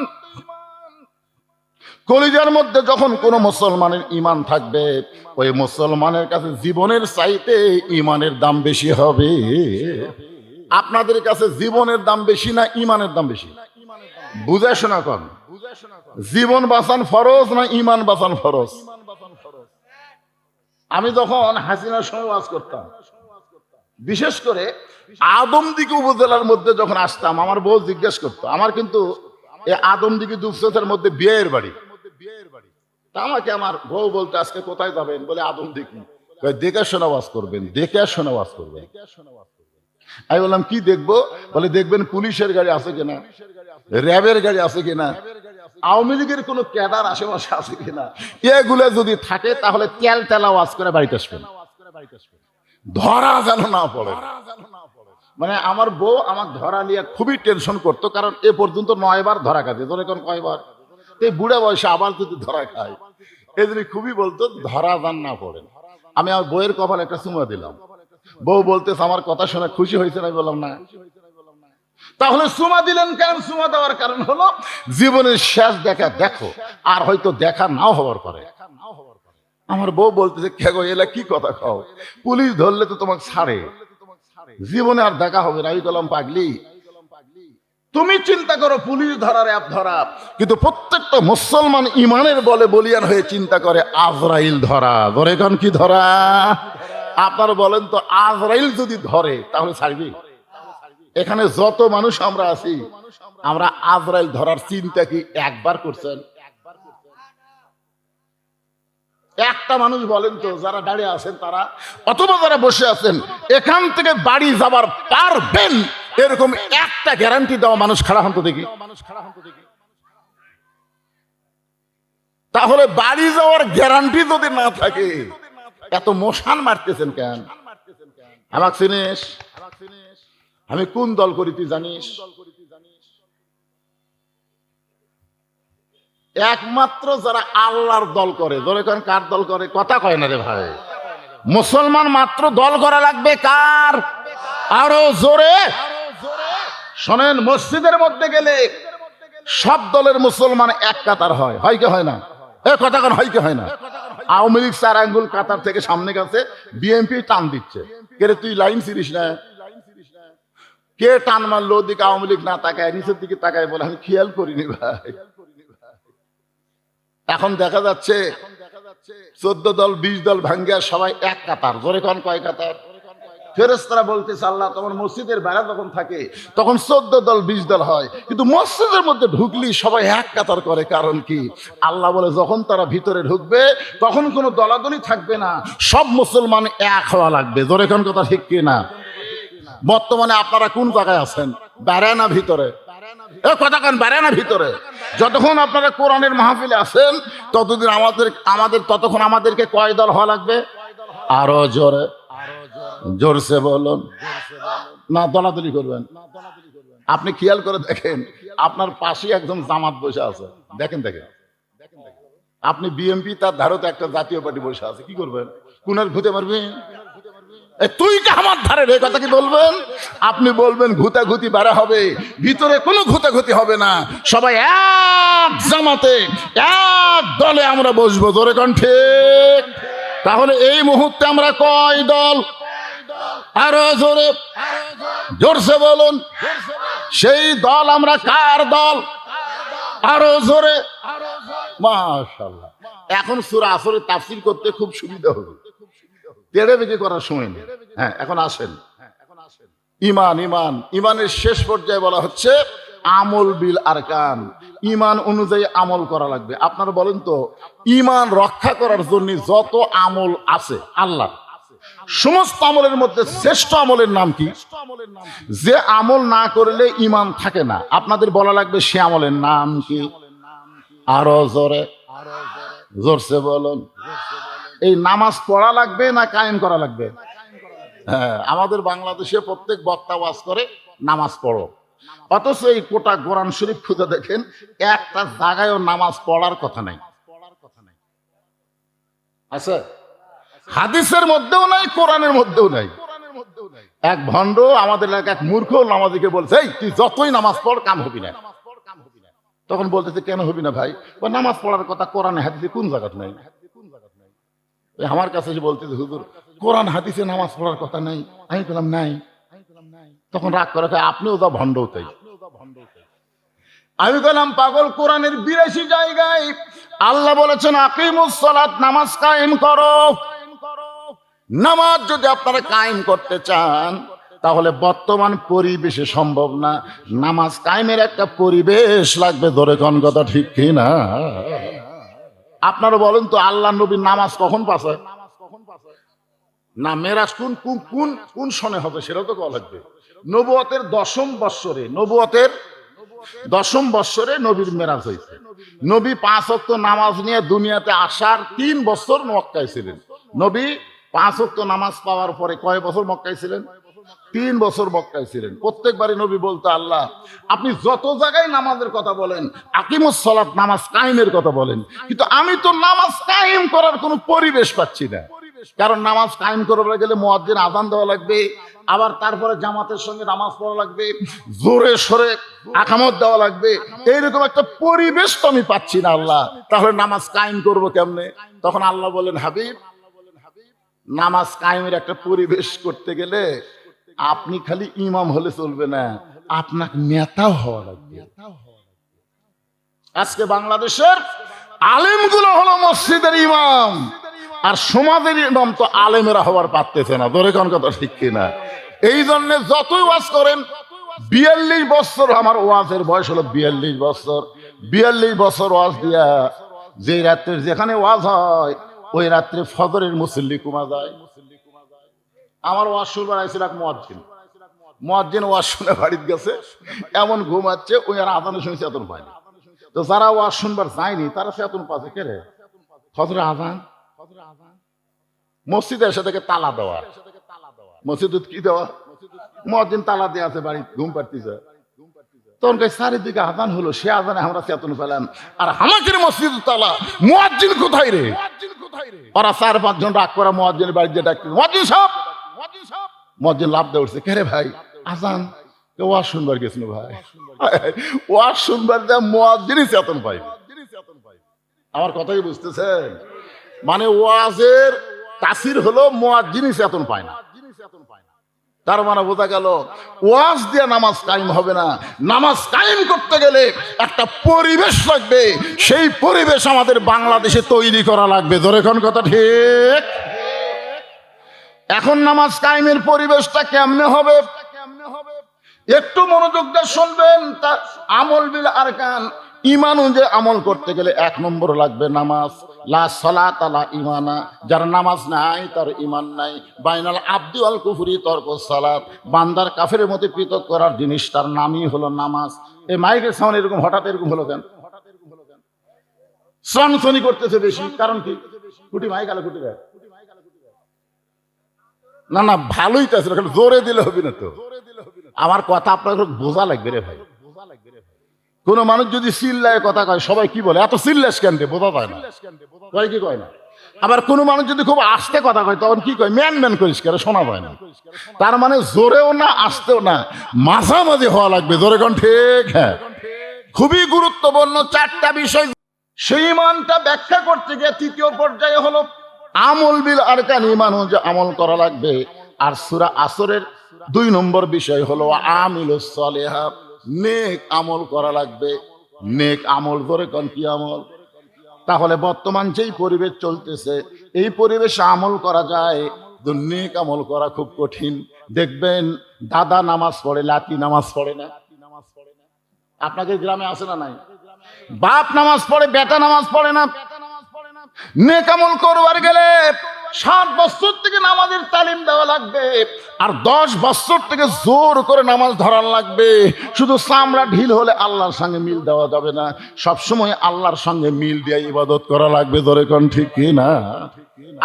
A: কলিজার মধ্যে যখন কোন মুসলমানের ঈমান থাকবে, ওই মুসলমানের কাছে জীবনের চাইতে ঈমানের দাম বেশি হবে। আপনাদের কাছে জীবনের দাম বেশি না ইমানের দাম বেশি? বুঝে শোনা কন, জীবন বাঁচান ফরজ না ইমান বাঁচান ফরজ? আমি যখন হাসিনার সময় ওয়াজ করতাম, বিশেষ করে আদমদিঘি উপজেলার মধ্যে যখন আসতাম, আমার বউ জিজ্ঞেস করতো, আমার কিন্তু এই আদমদিঘি দুপচাঁচের মধ্যে বিয়ের বাড়ি। তা আমাকে আমার বউ বলতে, আজকে কোথায় যাবেন? বলে আদমদিঘি। দেখে শোনা ওয়াজ করবেন, দেখে শোনা ওয়াজ করবেন। আমি বললাম কি দেখবো? বলে দেখবেন পুলিশের গাড়ি আছে কিনা, র্যাবের গাড়ি আছে কিনা, আওয়ামী লীগের কোন ক্যাডার আশেপাশে আছে কিনা। এগুলো যদি থাকে তাহলে তেল তেলা ওয়াজ করে বাড়িতে আসবেন, ধরা যেন না পড়ে। মানে আমার বউ আমাকে ধরা নিয়ে খুবই টেনশন করতো, কারণ এ পর্যন্ত 9 বার ধরা খাতে, ধরে কোন কয়বার, এই বুড়া বয়সে আবার যদি ধরা খায়, এই জন্য খুবই বলতো ধরা যেন না পড়ে। আমি আমার বউয়ের কপালে একটা চুমা দিলাম। বউ বলতেছে আমার কথা শুনে খুশি হয়েছে। আমি বললাম না। তাহলে চুমা দিলেন কেন? চুমা দেওয়ার কারণ হলো জীবনের শেষ দেখা দেখো, আর হয়তো দেখা নাও হওয়ার পরে। আমার বউ বলতেছে কে গো, এলা কি কথা খাও, পুলিশ ধরলে তো তোমাকে ছাড়ে, জীবনে আর দেখা হবে না। আমি বললাম পাগলি, তুমি চিন্তা করো পুলিশ ধরার অ্যাপ ধরা, কিন্তু প্রত্যেকটা মুসলমান ইমানের বলে বলিয়ান হয়ে চিন্তা করে আজরাইল ধরা। ধরে এখন কি ধরা? আপনার বলেন তো, আজরাইল যদি ধরে তাহলে ছাড়বি? এখানে যত মানুষ আমরা আছি, আমরা আজরাইল ধরার চিন্তা কি একবার করছেন? একটা মানুষ বলেন তো, যারা দাঁড়িয়ে আছেন তারা, অথবা যারা বসে আছেন, এখান থেকে বাড়ি যাবার পারবেন এরকম একটা গ্যারান্টি দেওয়া মানুষ খাড়া হন তো দেখি। তাহলে বাড়ি যাওয়ার গ্যারান্টি যদি না থাকে, এত মশান মারতেছেন কেন? আমাকে চিনিস? আমি কোন দল করি তুই জানিস? একমাত্র যারা আল্লাহর দল করে। ধরে কোন কার দল করে? কথা কয় না রে ভাই। মুসলমান মাত্র দল করা লাগবে কার? আরো জোরে শোনেন, মসজিদের মধ্যে গেলে সব দলের মুসলমান এক কাতার হয়, হয় কি হয় না? এ কথা কোন হয় কি হয় না? আওয়ামী লীগ 4 আঙ্গুল কাতার থেকে সামনে গেছে, বিএনপি টান দিচ্ছে। কে রে তুই লাইন ছিড়িস না? কে টান মারলো? ওদিকে আওয়ামী লীগ না তাকায়, নিচের দিকে তাকায়, বলে আমি খেয়াল করিনি ভাই। এখন দেখা যাচ্ছে 14 দল 20 দল ভাঙ্গিয়া সবাই এক কাতার। জোরে কোন কয় কাতার? ফেরেশতারা বলতেছে আল্লাহ তোমার মসজিদের বাইরে যখন থাকে তখন 14 দল 20 দল হয়, কিন্তু মসজিদের মধ্যে ঢুকলি সবাই এক কাতার করে। কারণ কি? আল্লাহ বলে যখন তারা ভিতরে ঢুকবে তখন কোনো দলাদলি থাকবে না, সব মুসলমান এক হওয়া লাগবে। জোরে কোন কথা ঠিক কি না? বর্তমানে আপনারা কোন জায়গায় আছেন? বাইরে না ভিতরে? এ কথা কেন, বাইরে না ভিতরে? যতক্ষণ আপনারা কোরআনের মাহফিলে আছেন ততদিন ততক্ষণ আমাদেরকে কয় দল হওয়া লাগবে? আরো জোরে, জোরসে বলুন না, দলাদলি করবেন। আপনি খেয়াল করে দেখেন, আপনার পাশে একজন জামাত বসে আছে, দেখেন দেখেন। আপনি বিএনপি, তার ধারতে একটা জাতীয় পার্টি বসে আছে, কি করবেন? কোনের ঘুতে মারবেন? তুই কে আমার ধারে রে, কথা কি বলবেন? আপনি বলবেন ঘুতাঘুতি বাড়া হবে, ভিতরে কোনো ঘুতাঘুতি হবে না, সবাই এক জামাতে এক দলে আমরা বসবো। জোরে কোন ঠিক? তাহলে এই মুহূর্তে আমরা কয় দল? আরো জোরে, জোরসে বলুন। সেই দল আমরা কার দল? আরো জোরে। মাশাআল্লাহ। এখন সূরা আসরের তাফসীর করতে খুব সুবিধা হবে, তেড়ে বেঁকে করার সময় নেই। হ্যাঁ, এখন আসেন। ইমান, ইমান, ইমানের শেষ পর্যায়ে বলা হচ্ছে আমল বিল আরকান। ইমান অনুযায়ী আমল করা লাগবে। আপনারা বলেন তো, ইমান রক্ষা করার জন্য যত আমল আছে আল্লাহ, সমস্ত আমলের মধ্যে শ্রেষ্ঠ আমলের নাম কি? যে আমল না করলে ইমান থাকে না, আপনাদের বলা লাগবে সে আমলের নাম কি? আরো জোরে, জোরসে বলুন। এই নামাজ পড়া লাগবে না কায়েম করা লাগবে? হ্যাঁ, আমাদের বাংলাদেশে প্রত্যেক বক্তা ওয়াজ করে নামাজ পড়ো, অথচ এই কোটা কোরআন শরীফ খুঁজে দেখেন একটা জায়গায়ও নামাজ পড়ার কথা নাই। আচ্ছা, হাদিসের মধ্যেও নাই, কোরআনের মধ্যেও নাই। এক ভণ্ড আমাদের এলাকায় এক মূর্খ নামাজিকে বলছে, এই তুই যতই নামাজ পড় কাম হবি না। তখন বলতেছে কেন হবি না ভাই? নামাজ পড়ার কথা কোরআনে হাদিসে কোন জায়গা নাই? আমার কাছে এসে বলতেছে হুজুর কোরআন হাদিসে নামাজ পড়ার কথা নাই। আমি বললাম নাই। তখন রাগ করে কয়, আপনিও যা ভণ্ড তাই। আমি বললাম, পাগল, কোরআনের 82 জায়গায় আল্লাহ বলেছেন আকিমুস সালাত, নামাজ কায়েম করো। নামাজ যদি আপনারা কায়েম করতে চান তাহলে বর্তমান পরিবেশে সম্ভব না, নামাজ কায়েমের একটা পরিবেশ লাগবে। ধরে কোন কথা ঠিক কি না? আপনারা বলেন তো, আল্লাহ নবীর নামাজ কখন পাস হয়? না, মেরাজ কোন কোন কোন কোন সনে হবে সেটাও তো কওয়া লাগবে। নবুয়তের 10ম বৎসরে, নবুয়তের 10ম বৎসরে নবীর মেরাজ হয়েছে। নবী 5 ওয়াক্ত নামাজ নিয়ে দুনিয়াতে আসার 3 বছর মক্কায় ছিলেন। নবী 5 ওয়াক্ত নামাজ পাওয়ার পরে কয় বছর মক্কায় ছিলেন? 3 বছর মক্কায় ছিলেন। প্রত্যেকবারই নবী বলতো, আল্লাহ আপনি যত জায়গায় নামাজের কথা বলেন, আকিমুস সালাত, নামাজ কায়েমের কথা বলেন, কিন্তু আমি তো নামাজ কায়েম করার কোনো পরিবেশ পাচ্ছি না। কারণ নামাজ কায়েম করতে গেলে মুয়াজ্জিন আযান দেওয়া লাগবে, আবার তারপরে জামাতের সঙ্গে নামাজ পড়া লাগবে, জোরে সরে আকামত দেওয়া লাগবে। এইরকম একটা পরিবেশ তো আমি পাচ্ছি না আল্লাহ, তাহলে নামাজ কায়েম করব কেমনে? তখন আল্লাহ বলেন, হাবিব, নামাজ কায়েমের একটা পরিবেশ করতে গেলে আপনি খালি ইমাম হলে চলবে না, আপনাকে নেতাও হওয়া লাগবে। আজকে বাংলাদেশের আলেমগুলো হলো মসজিদের ইমাম, আর সমাজের ইমাম তো আলেমেরা হওয়ার পারতেছে না। ধরে কোন কথা ঠিক কিনা? এই জন্য যতই ওয়াজ করেন, 42 বছর আমার ওয়াজের বয়স হলো 42 বছর। 42 বছর ওয়াজ দিয়া যে রাত্রে যেখানে ওয়াজ হয় ওই রাত্রে ফজরের মুসল্লি কমা যায়। আমার ওয়াজ শুনবার আইছিল এক মুয়াজ্জিন ওয়াজ শুনে বাড়িতে গেছে, এমন ঘুমাচ্ছে, ওই আর আজানে শুনে চেতন পায়নি। তো যারা ওয়াজ শুনবার যায়নি তারা চেতন পাচ্ছে, কে রে? ফজরে আজান, মসজিদে এসে থেকে তালা দেওয়া। মসজিদ কি দেওয়া? মুয়াজ্জিন তালা দিয়ে আছে, বাড়ি ঘুম পাড়তেছে। তখন চারিদিকে আজান হলো, সে আজানে আমরা চেতন পেলাম, আর হামাকের মসজিদ তালা, মুয়াজ্জিন কোথায় রে? ওরা 4-5 জন রাগ করা মুয়াজ্জিনের বাড়িতে ডাকতে, মুয়াজ্জিন সাহেব, মুয়াজ্জিন লাফ দিয়ে উঠছে, কে রে ভাই? আজান। ওয়াজ শুনবার গেছিল ভাই। ওয়াজ শুনবার যা মুয়াজ্জিনই চেতন পাই। আমার কথাই বুঝতেছেন? মানে ওয়াজের তাসির হলো মুয়াজ্জিনই চেতন পায় না। তার মানে বোঝা গেল ওয়াজ দিয়ে নামাজ কায়েম হবে না। নামাজ কায়েম করতে গেলে একটা পরিবেশ লাগবে, সেই পরিবেশ আমাদের বাংলাদেশে তৈরি করা লাগবে। ধরে কোন কথা ঠিক? এখন নামাজ কায়েমের পরিবেশটা কেমনে হবে? একটু মনোযোগ দিয়ে শুনবেন। তা আমল বিল আরকান, ঈমান অনুযায়ী আমল করতে গেলে 1 নম্বর লাগবে নামাজ। লা সালাতা লা ঈমানা, যার নামাজ নাই তার ঈমান নাই। বাইনাল আবদি ওয়াল কুফরি তরকুস সালাত, বান্দার কাফেরের মধ্যে পৃথক করার জিনিস তার নামই হলো নামাজ। এই মাইকের সাউন্ড এরকম হঠাৎ এরকম হলো কেন? সনসনি করতেছে বেশি, কারণ কি? কুটি মাইক আলো, কুটি গায় না, না ভালোই তো আছে, জোরে দিলে হবে না তো। আমার কথা আপনার বোঝা লাগবে রে ভাই। কোন মানুষ যদি চিল্লায় কথা কয়, সবাই কি বলে, এত চিল্লাস কেন রে? বোঝা যায় না, কয় কি কয় না। আবার কোন মানুষ যদি খুব আস্তে কথা কয়, তখন কি কয়, ম্যান ম্যান করিস কেন, শোনা যায় না। তার মানে জোরেও না আস্তেও না, মাঝামাঝি হওয়া লাগবে। জোরে কোন ঠিক? হ্যাঁ, খুবই গুরুত্বপূর্ণ 4টা বিষয়। সেই মানটা ব্যাখ্যা করতে গিয়ে 3য় পর্যায়ে হলো আমল বিল আরকান, ঈমান অনুযায়ী আমল করা লাগবে। আর সূরা আসরের 2 নম্বর বিষয় হলো আমিলুস সালিহাত, নেক আমল করা লাগবে। নেক আমল ধরে কোন কি আমল? তাহলে বর্তমান যেই পরিবেশ চলতেছে, এই পরিবেশে আমল করা যায়, তো নেক আমল করা খুব কঠিন। দেখবেন দাদা নামাজ পড়ে, লাতি নামাজ পড়ে না। আপনাদের গ্রামে আছে না নাই? বাপ নামাজ পড়ে, বেটা নামাজ পড়ে না। নেক আমল করবার গেলে 7 বছর থেকে নামাজের তালিম দেওয়া লাগবে, আর 10 বছর থেকে জোর করে নামাজ ধরার লাগবে। শুধু চামড়া ঢিল হলে আল্লাহর সঙ্গে মিল দেওয়া যাবে না, সবসময় আল্লাহর সঙ্গে মিল দিয়ে ইবাদত করা লাগবে। ধরে কোন ঠিক কি না?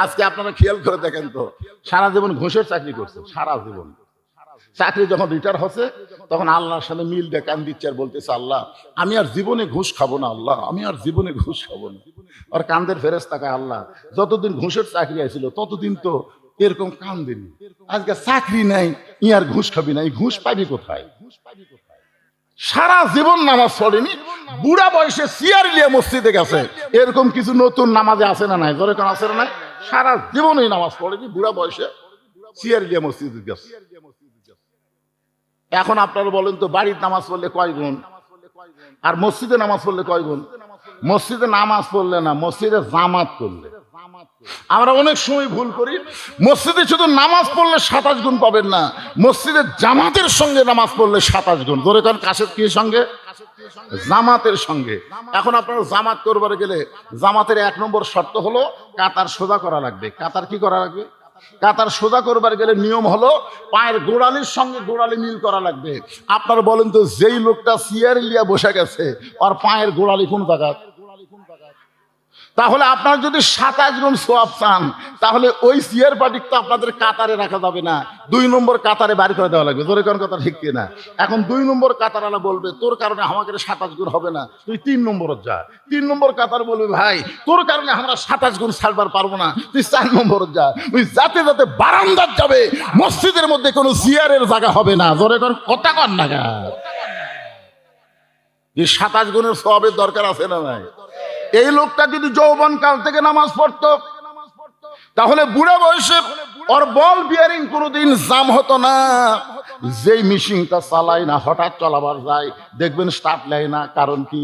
A: আজকে আপনারা খেয়াল করে দেখেন তো, সারা জীবন ঘুষের চাকরি করছে, সারা জীবন চাকরি যখন রিটায়ার হচ্ছে, তখন আল্লাহর সাথে মিল দিয়ে কান দিচ্ছে আর বলতেছে, আল্লাহ আমি আর জীবনে ঘুষ খাবো না, আল্লাহ আমি আর জীবনে ঘুষ খাবো না। আর কান্দের ফেরেশতা কয়, আল্লাহ যতদিন ঘুষের চাকরি আছিল ততদিন তো এরকম কান দিনি, আজকে চাকরি নাই, ইয়ার ঘুষ খাবি না, এই ঘুষ পাবি কোথায়? সারা জীবন নামাজ পড়েনি, বুড়া বয়সে চেয়ার নিয়ে মসজিদে গেছে। এরকম কিছু নতুন নামাজে আছে না নাই? ধরে কোন আছে না নাই? সারা জীবনই নামাজ পড়েনি, বুড়া বয়সে চেয়ার নিয়ে মসজিদে গেছে। এখন আপনারা বলেন তো বাড়ির নামাজ পড়লে কয় গুণ, আর মসজিদে নামাজ পড়লে কয় গুণ? মসজিদে নামাজ পড়লে না, মসজিদে জামাত পড়লে। আমরা অনেক সময় ভুল করি, মসজিদে শুধু নামাজ পড়লে 27 গুণ পাবেন না, মসজিদে জামাতের সঙ্গে নামাজ পড়লে 27 গুণ। ধরে কারণ কাছের কি সঙ্গে? জামাতের সঙ্গে। এখন আপনারা জামাত করবার গেলে জামাতের 1 নম্বর শর্ত হলো কাতার সোজা করা লাগবে। কাতার কি করা লাগবে? কাতার সোজা করবার গেলে নিয়ম হলো পায়ের গোড়ালির সঙ্গে গোড়ালি মিল করা লাগবে। আপনারা বলেন তো, যেই লোকটা চেয়ার লিয়া বসে গেছে আর পায়ের গোড়ালি কোন জায়গা? তাহলে আপনার যদি 27 গুণ সওয়াব চান, তাহলে ওই চেয়ার পাটিক তো আপনাদের কাতারে রাখা যাবে না, 2 নম্বর কাতারে বাড়ি করে দেওয়া লাগবে। জোরে কোন কথা ঠিক কিনা? এখন 2 নম্বর কাতারওয়ালা বলবে তোর কারণে আমাকে 27 গুণ হবে না, তুই 3 নম্বরে যা। 3 নম্বর কাতার বলবে ভাই তোর কারণে আমরা 27 গুণ ছাড়বার পারবো না, তুই 4 নম্বরে যা। ওই যাতে যাতে বারান্দার যাবে, মসজিদের মধ্যে কোনো চেয়ারের জায়গা হবে না। জোরে কোন কথা কন না গা। যে 27 গুণের সওয়াবের দরকার আছে না নাই? এই লোকটা যদি যৌবন কাল থেকে নামাজ পড়তো, তাহলে বুড়া বয়সে ওর বল বিয়ারিং কোনোদিন জাম হতো না। যেই মেশিনটা চালাই না, হঠাৎ চলাবার যায়, দেখবেন স্টার্ট নেয় না। কারণ কি?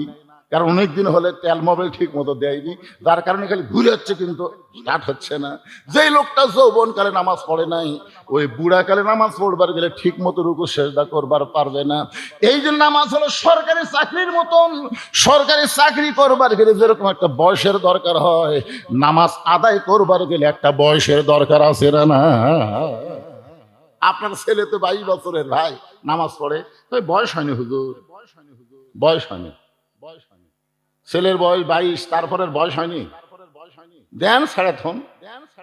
A: কারণ অনেকদিন হলে তেল মোবাইল ঠিক মতো দেয়নি, যার কারণে খালি ঘুরে যাচ্ছে কিন্তু স্টার্ট হচ্ছে না। যেই লোকটা যৌবন কালে নামাজ পড়ে নাই, ওই বুড়া কালে নামাজ পড়বার গেলে ঠিক মতো রুকু সেজদা করবার পারবে না। এই যে নামাজ হলো সরকারি চাকরির মতন। সরকারি চাকরি করবার গেলে যেরকম একটা বয়সের দরকার হয়, নামাজ আদায় করবার গেলে একটা বয়সের দরকার আছে না? আপনার ছেলে তো 22 বছরের ভাই নামাজ পড়ে, তাই বয়স হয়নি হুজুর, বয়স হয়নি। ছেলের বয়স 22, তারপরের বয়স হয়নি। দেন ছেড়ে থন,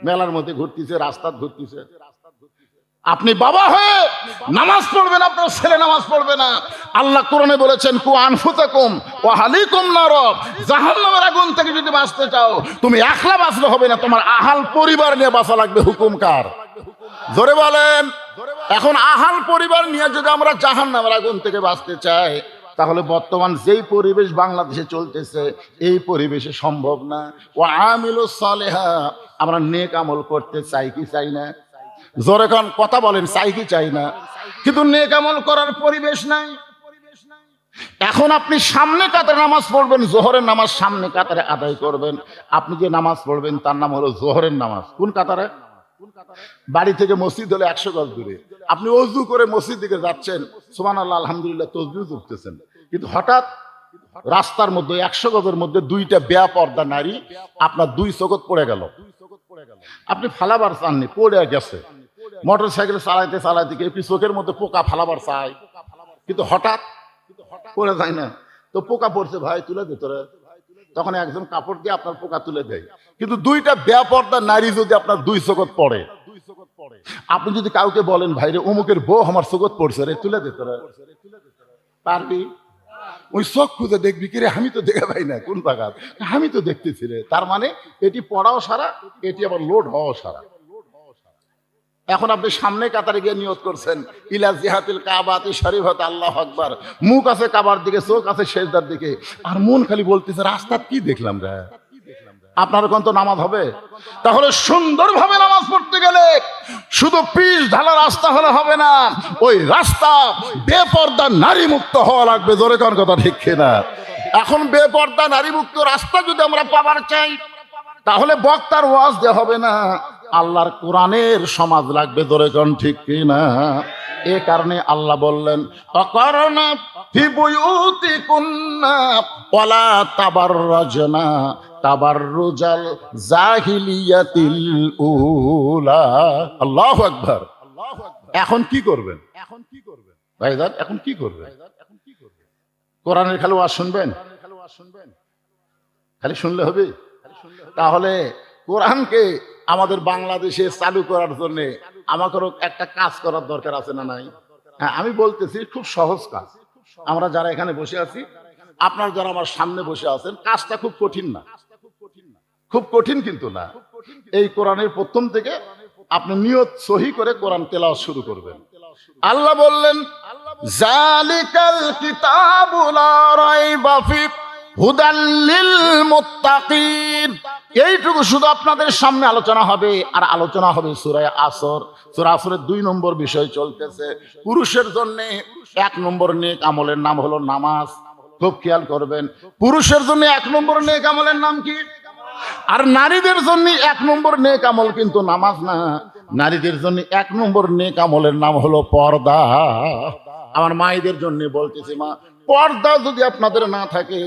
A: মেলার মধ্যে ঘুরতেছে, রাস্তায় ঘুরতেছে। আপনি বাবা হয়ে নামাজ পড়বেন, আপনার ছেলে নামাজ পড়বে না। আল্লাহ কোরআনে বলেছেন কু আনফুসাকুম ওয়া আহলিকুম নার, জাহান্নামের আগুন থেকে যদি বাঁচতে চাও, তুমি একলা বাঁচলে হবে না, তোমার আহাল পরিবার নিয়ে বাঁচা লাগবে। হুকুম কার? জোরে বলেন। এখন আহাল পরিবার নিয়ে যদি আমরা জাহান্নামের আগুন থেকে বাঁচতে চাই, তাহলে বর্তমান যেই পরিবেশ বাংলাদেশে চলতেছে, এই পরিবেশে সম্ভব না। ওয়া আমিলুস সালিহা, আমরা নেক আমল করতে চাই কি চাই না? জোরে কোন কথা বলেন, চাই কি চাই না? কিন্তু নেক আমল করার পরিবেশ নাই। এখন আপনি সামনে কাতারে নামাজ পড়বেন, জোহরের নামাজ সামনে কাতারে আদায় করবেন। আপনি যে নামাজ পড়বেন তার নাম হলো জোহরের নামাজ। কোন কাতারে? বাড়ি থেকে মসজিদ হলো 100 গজ দূরে। আপনি ওযু করে মসজিদ দিকে যাচ্ছেন, সুবহানাল্লাহ আলহামদুলিল্লাহ তাসবিহ পড়তেছেন, কিন্তু হঠাৎ রাস্তার মধ্যে 100 গজের মধ্যে 2টা বেপরদা নারী আপনার 2 চোখত পড়ে গেল। আপনি ফালাবার চাননি, পড়ে গেছে। মোটর সাইকেল চালাইতে চালাইতে একটু চোখের মধ্যে পোকা ফালাবার চাই, কিন্তু হঠাৎ পড়ে যায় না, তো পোকা পড়ছে, ভাই তুলে দে তোরা। তখন একজন কাপড় দিয়ে আপনার পোকা তুলে দেয়। কিন্তু 2টা বেপরদা নারী যদি আপনার 2 চোখত পড়ে, আপনি যদি কাউকে বলেন ভাই রে অমুকের বউ আমার চোখত পড়ছে রে, তুলে দে তোরা, পারবি? ওই চোখ খুঁজে দেখবি কি রে, আমি তো দেখে পাই না কোন জায়গা, আমি তো দেখতেছি রে। তার মানে এটি পড়াও সারা, এটি আবার লোড হওয়াও সারা। এখন আপনি সামনে কাতারে গিয়ে নিয়ত করছেন ইলা জিহাতিল কাবাতি শরীফাত, আল্লাহু আকবার। মুখ আছে কাবার দিকে, চোখ আছে সেজদার দিকে, আর মন খালি বলতেছে রাস্তা কি দেখলাম রে। আপনার কোন তো নামাজ হবে? তাহলে সুন্দরভাবে নামাজ পড়তে গেলে শুধু পিচ ঢালা রাস্তা হলে হবে না, ওই রাস্তা বেপর্দা নারী মুক্ত হওয়া লাগবে। জোরে কোন কথা ঠিক কিনা? এখন বেপর্দা নারী মুক্ত রাস্তা যদি আমরা পাবার চাই, তাহলে বক্তার ওয়াজ দেওয়া হবে না, আল্লাহর কোরআনের সমাজ লাগবে। জোরে কোন ঠিক কিনা? এ কারণে আল্লাহ বললেন অকরনা ফি বুয়ুতিকুন্না ওয়ালা তাবাররাজনা তাবাররুজাল জাহিলিয়াতিল উলা। আল্লাহু আকবার। এখন কি করবেন ভাইজান? এখন কি করবেন? কোরআনের খালি ওয়াজ শুনবেন? খালি শুনলে হবে? তাহলে কোরআনকে আমাদের বাংলাদেশে চালু করার জন্য আমাদেরও একটা কাজ করার দরকার আছে না নাই? হ্যাঁ, আমি বলতেছি খুব সহজ কাজ। আমরা যারা এখানে বসে আছি, আপনার যারা আমার সামনে বসে আছেন, কাজটা খুব কঠিন না, খুব কঠিন কিন্তু না। এই কোরআনের প্রথম থেকে আপনি নিয়ত সহি করে কোরআন তেলাওয়াত শুরু করবেন। আল্লাহ বললেন জালিকাল কিতাবু লা রাইবা ফি হুদাল্লিল মুত্তাকিন। এইটুকু শুধু আপনাদের সামনে আলোচনা হবে, আর আলোচনা হবে সূরা আসর। সূরা আসরের 2 নম্বর বিষয় চলতেছে। পুরুষের জন্য 1 নম্বর নেক আমলের নাম হলো নামাজ। খুব খেয়াল করবেন, পুরুষের জন্য 1 নম্বর নেক আমলের নাম কি? আর নারীদের জন্য 1 নম্বর নেক আমল কিন্তু নামাজ না। নারীদের জন্য 1 নম্বর নেক আমলের নাম হলো পর্দা। আমার মায়েদের জন্য বলতেছি, মা, পর্দা যদি আপনাদের না থাকে,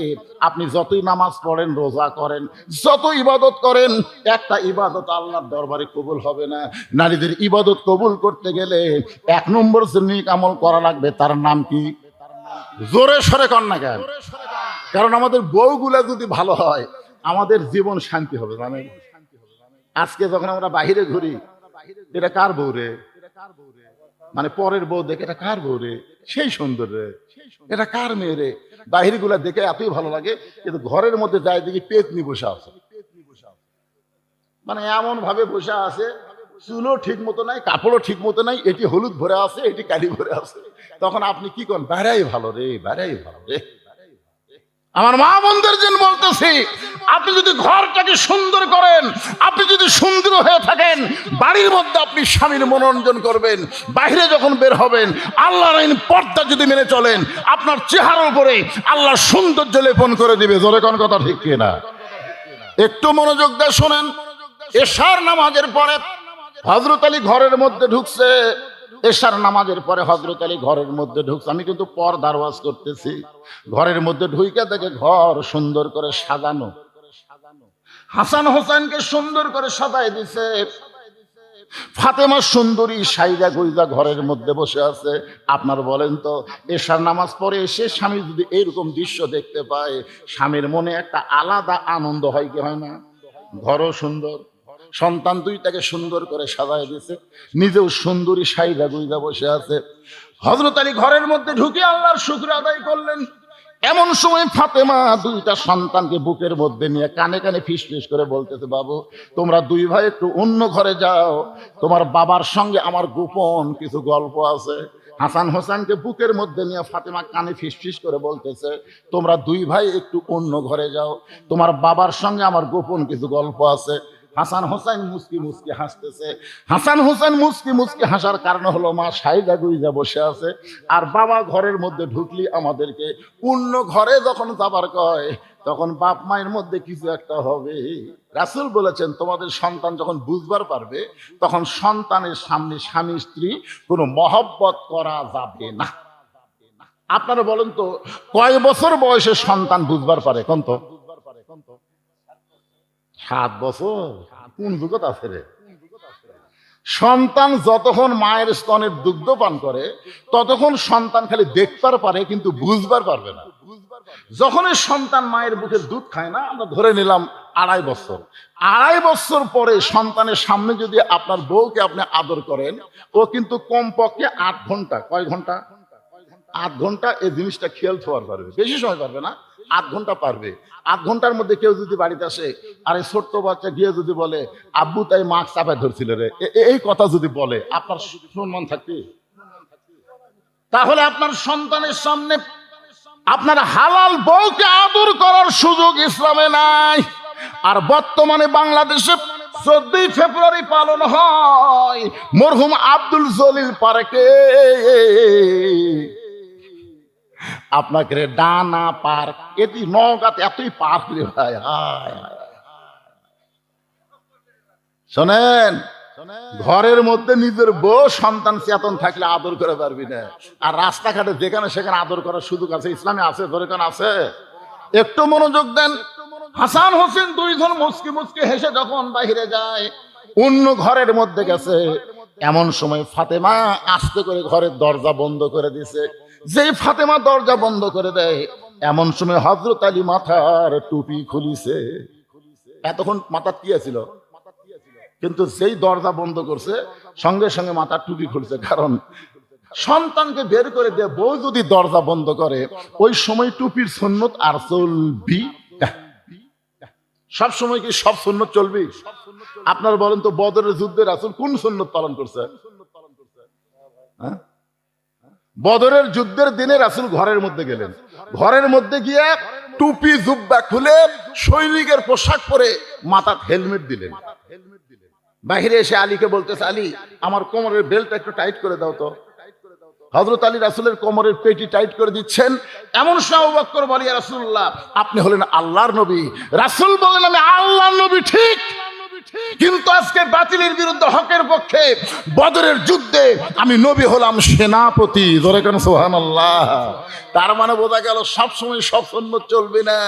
A: আপনি যতই নামাজ পড়েন, রোজা করেন, যত ইবাদত করেন, একটা ইবাদত আল্লাহর দরবারে কবুল হবে না। নারীদের ইবাদত কবুল করতে গেলে 1 নম্বর যে নেক আমল করা লাগবে, তার নাম কি? জোরে সরে কর না কেন? কারণ আমাদের বউগুলা যদি ভালো হয়, আমাদের জীবন শান্তি হবে। জানেন, আজকে যখন আমরা বাহিরে ঘুরি, এটা কার বউ রে, মানে পরের বউ দেখে এটা কার বউ রে, সেই সুন্দর রে, এটা কার মেয়ে রে, বাহির গুলা দেখে এতই ভালো লাগে, কিন্তু ঘরের মধ্যে যায় দেখি পেতনি বসে আছে, মানে এমন ভাবে বসে আছে, চুলও ঠিক মতো নাই, কাপড়ও ঠিক মতো নাই, এটি হলুদ ভরে আছে, এটি কালি ভরে আছে। তখন আপনি কি করেন? বাইরাই ভালো রে, বাইরাই ভালো রে। আমার মা বোনদের জন্য বলতেছি, আপনি যদি ঘরটাকে সুন্দর করেন, আপনি যদি সুন্দর হয়ে থাকেন, বাড়ির মধ্যে আপনি স্বামীর মনোরঞ্জন করবেন, বাইরে যখন বের হবেন আল্লাহর আইন পর্দা যদি মেনে চলেন, আপনার চেহারার উপরে আল্লাহ সৌন্দর্য লেপন করে দিবে। জোরে কোন কথা ঠিক কিনা? একটু মনোযোগ দিয়ে শোনেন। এশার নামাজের পরে হযরত আলী ঘরের মধ্যে ঢুকছে। এশার নামাজের পরে হযরত আলী ঘরের মধ্যে ঢুকছে। আমি কিন্তু পর্দার ওয়াজ করতেছি। ঘরের মধ্যে ঢুইকে দেখে ঘর সুন্দর করে সাজানো, হাসান হোসেনকে সুন্দর করে সাজায় দিছে। ফাতেমা সুন্দরী সাইজা গুইজা ঘরের মধ্যে বসে আছে। আপনার বলেন তো, এশার নামাজ পড়ে এসে স্বামী যদি এইরকম দৃশ্য দেখতে পায়, স্বামীর মনে একটা আলাদা আনন্দ হয় কি হয় না? ঘরও সুন্দর, সন্তান দুইটাকে সুন্দর করে সাজায় দিয়েছে, নিজেও সুন্দরী সাইজা গুইজা বসে আছে। হযরত আলী ঘরের মধ্যে ঢুকে আল্লাহর শুকর আদায় করলেন। এমন সময় ফাতেমা দুইটা সন্তানকে বুকের মধ্যে নিয়ে কানে কানে ফিসফিস করে বলতেছে, বাবু, তোমরা দুই ভাই একটু অন্য ঘরে যাও, তোমার বাবার সঙ্গে আমার গোপন কিছু গল্প আছে। হাসান হোসেনকে বুকের মধ্যে নিয়ে ফাতেমা কানে ফিসফিস করে বলতেছে, তোমরা দুই ভাই একটু অন্য ঘরে যাও, তোমার বাবার সঙ্গে আমার গোপন কিছু গল্প আছে। হাসান হোসেন মুস্কি মুস্কি হাসতেছে। হাসান হোসেন মুস্কি মুস্কি হাসার কারণ হলো, মা সাইদা গুইজা বসে আছে, আর বাবা ঘরের মধ্যে ঢুকলি আমাদেরকে অন্য ঘরে যখন যাবার কয়, তখন বাপ মায়ের মধ্যে কিছু একটা হবে। রাসূল বলেছেন, তোমাদের সন্তান যখন বুঝবার পারবে, তখন সন্তানের সামনে স্বামী স্ত্রী কোনো মহব্বত করা যাবে না। আপনারা বলেন তো, কয় বছর বয়সে সন্তান বুঝবার পারে? কোন তো 7 বছর? কোন যুগত আছে রে? সন্তান যতক্ষণ মায়ের স্তনের দুগ্ধ পান করে, ততক্ষণ সন্তান খালি দেখবার পারে, কিন্তু বুঝবার পারবে না। যখন সন্তান মায়ের বুকের দুধ খায় না, আমরা ধরে নিলাম 2.5 বছর। 2.5 বছর পরে সন্তানের সামনে যদি আপনার বউকে আপনি আদর করেন, ও কিন্তু কমপক্ষে 8 ঘন্টা, কয় ঘন্টা? 8 ঘন্টা এই জিনিসটা খেয়াল থাকতে পারবে। বেশি সময় পারবে না, 8 ঘন্টা পারবে। 8 ঘন্টার মধ্যে কেউ যদি বাড়িতে আসে, আর এই ছোট্ট বাচ্চা গিয়ে যদি বলে, আব্বু তাই মাছ চাপায় ধরছিল রে, এই কথা যদি বলে, আপনার সম্মান থাকবে? তাহলে আপনার সন্তানের সামনে আপনার হালাল বউকে আদর করার সুযোগ ইসলামে নাই। আর বর্তমানে বাংলাদেশে 14ই ফেব্রুয়ারি পালন হয় মরহুম আব্দুল জলিল পার্কে। আপনাকে ডানা পার্ক, এটি নওগাঁতে এতই পার্ক রে ভাই। শোনেন, ঘরের মধ্যে নিজের বউ সন্তান চেতন থাকলে আদর করে পারবি না। আর রাস্তাঘাটে যেখানে সেখানে আদর করার সুযোগ আছে, ইসলামে আছে? ধরে কেন আছে? একটু মনোযোগ দেন। হাসান হোসেন দুইজন মুচকি মুচকি হেসে যখন বাহিরে যায়, অন্য ঘরের মধ্যে গেছে, এমন সময় ফাতেমা আস্তে করে ঘরের দরজা বন্ধ করে দিছে। যেই ফাতেমা দরজা বন্ধ করে দেয়, এমন সময় হযরত আলী মাথার টুপি খুলিছে। এতক্ষণ মাথার কি ছিল, কিন্তু যেই দরজা বন্ধ করছে, সঙ্গে সঙ্গে মাথার টুপি খুলছে। কারণ সন্তানকে বের করে দিয়ে বউ যদি দরজা বন্ধ করে, ওই সময় টুপির সুন্নত আর চলবি। সব সময় কি সব সুন্নত চলবি? আপনারা বলেন তো, বদরের যুদ্ধে রাসূল কোন সুন্নত পালন করছে? বদরের যুদ্ধের দিনে রাসূল ঘরের মধ্যে গেলেন। ঘরের মধ্যে গিয়ে টুপি জুব্বা খুলে সৈনিকের পোশাক পরে মাথায় হেলমেট দিলেন। বাহিরে এসে আলীকে বলতেছে, আলী আমার কোমরের বেল্টটা একটু টাইট করে দাও তো। হযরত আলী রাসূলের কোমরের পেটি টাইট করে দিচ্ছেন। এমন সময় আবু বকর বলে, ইয়া রাসূলুল্লাহ আপনি হলেন আল্লাহর নবী। রাসূল বলেন, আমি আল্লাহর নবী ঠিক, কিন্তু আজকে বাতিলের বিরুদ্ধে হকের পক্ষে বদরের যুদ্ধে আমি নবী হলাম সেনাপতি। জোরে কেন সুবহানাল্লাহ। তার মানে বোঝা গেল সব সময় সব সুন্নাত চলবে না।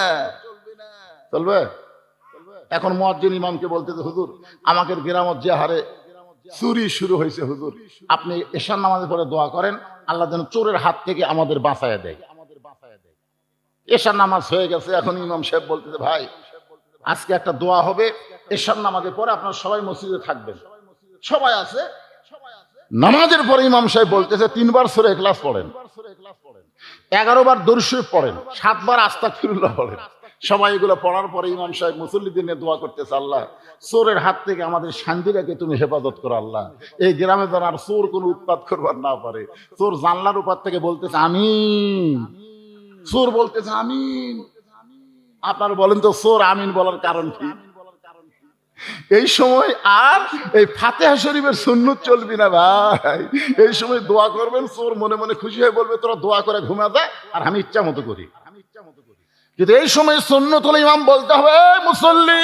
A: চলবে? এখন মুয়াজ্জিন ইমামকে বলতেছে, হুজুর আমাদের গ্রামত যে হারে চুরি শুরু হয়েছে, হুজুর আপনি এশার নামাজের পরে দোয়া করেন আল্লাহ যেন চোরের হাত থেকে আমাদের বাঁচায়া দেয়। এশার নামাজ হয়ে গেছে, এখন ইমাম সাহেব বলতেছে, ভাই আজকে একটা দোয়া হবে, এশার নামাজের পরে আপনারা সবাই মসজিদে থাকবেন। সবাই আছে। নামাজের পরে ইমাম সাহেব বলতেছে 3 বার সূরা ইখলাস পড়েন, 11 বার দরুদ শরীফ পড়েন, 7 বার আস্তাগফিরুল্লাহ পড়েন। সবাই এগুলো পড়ার পরে ইমাম সাহেব মুসল্লিদের নিয়ে দোয়া করতেছে, আল্লাহ চোরের হাত থেকে আমাদের শান্তিটাকে তুমি হেফাজত করো। আল্লাহ এই গ্রামে যেন আর চোর কোনো উৎপাত করবার না পারে। চোর জানলার উপর থেকে বলতেছে আমিন, চোর বলতেছে আমিন। আপনার বলেন তো চোর আমিন বলার কারণ কি? এই সময় আর এই ফাতিহা শরীফের সুন্নত চলবি না ভাই। এই সময় দোয়া করবেন, চোর মনে মনে খুশি হয়ে বলবে তোরা দোয়া করে ঘুমা যা, আর আমি ইচ্ছা মতো করি। কিন্তু এই সময় সুন্নত হলে ইমাম বলতে হবে, মুসল্লি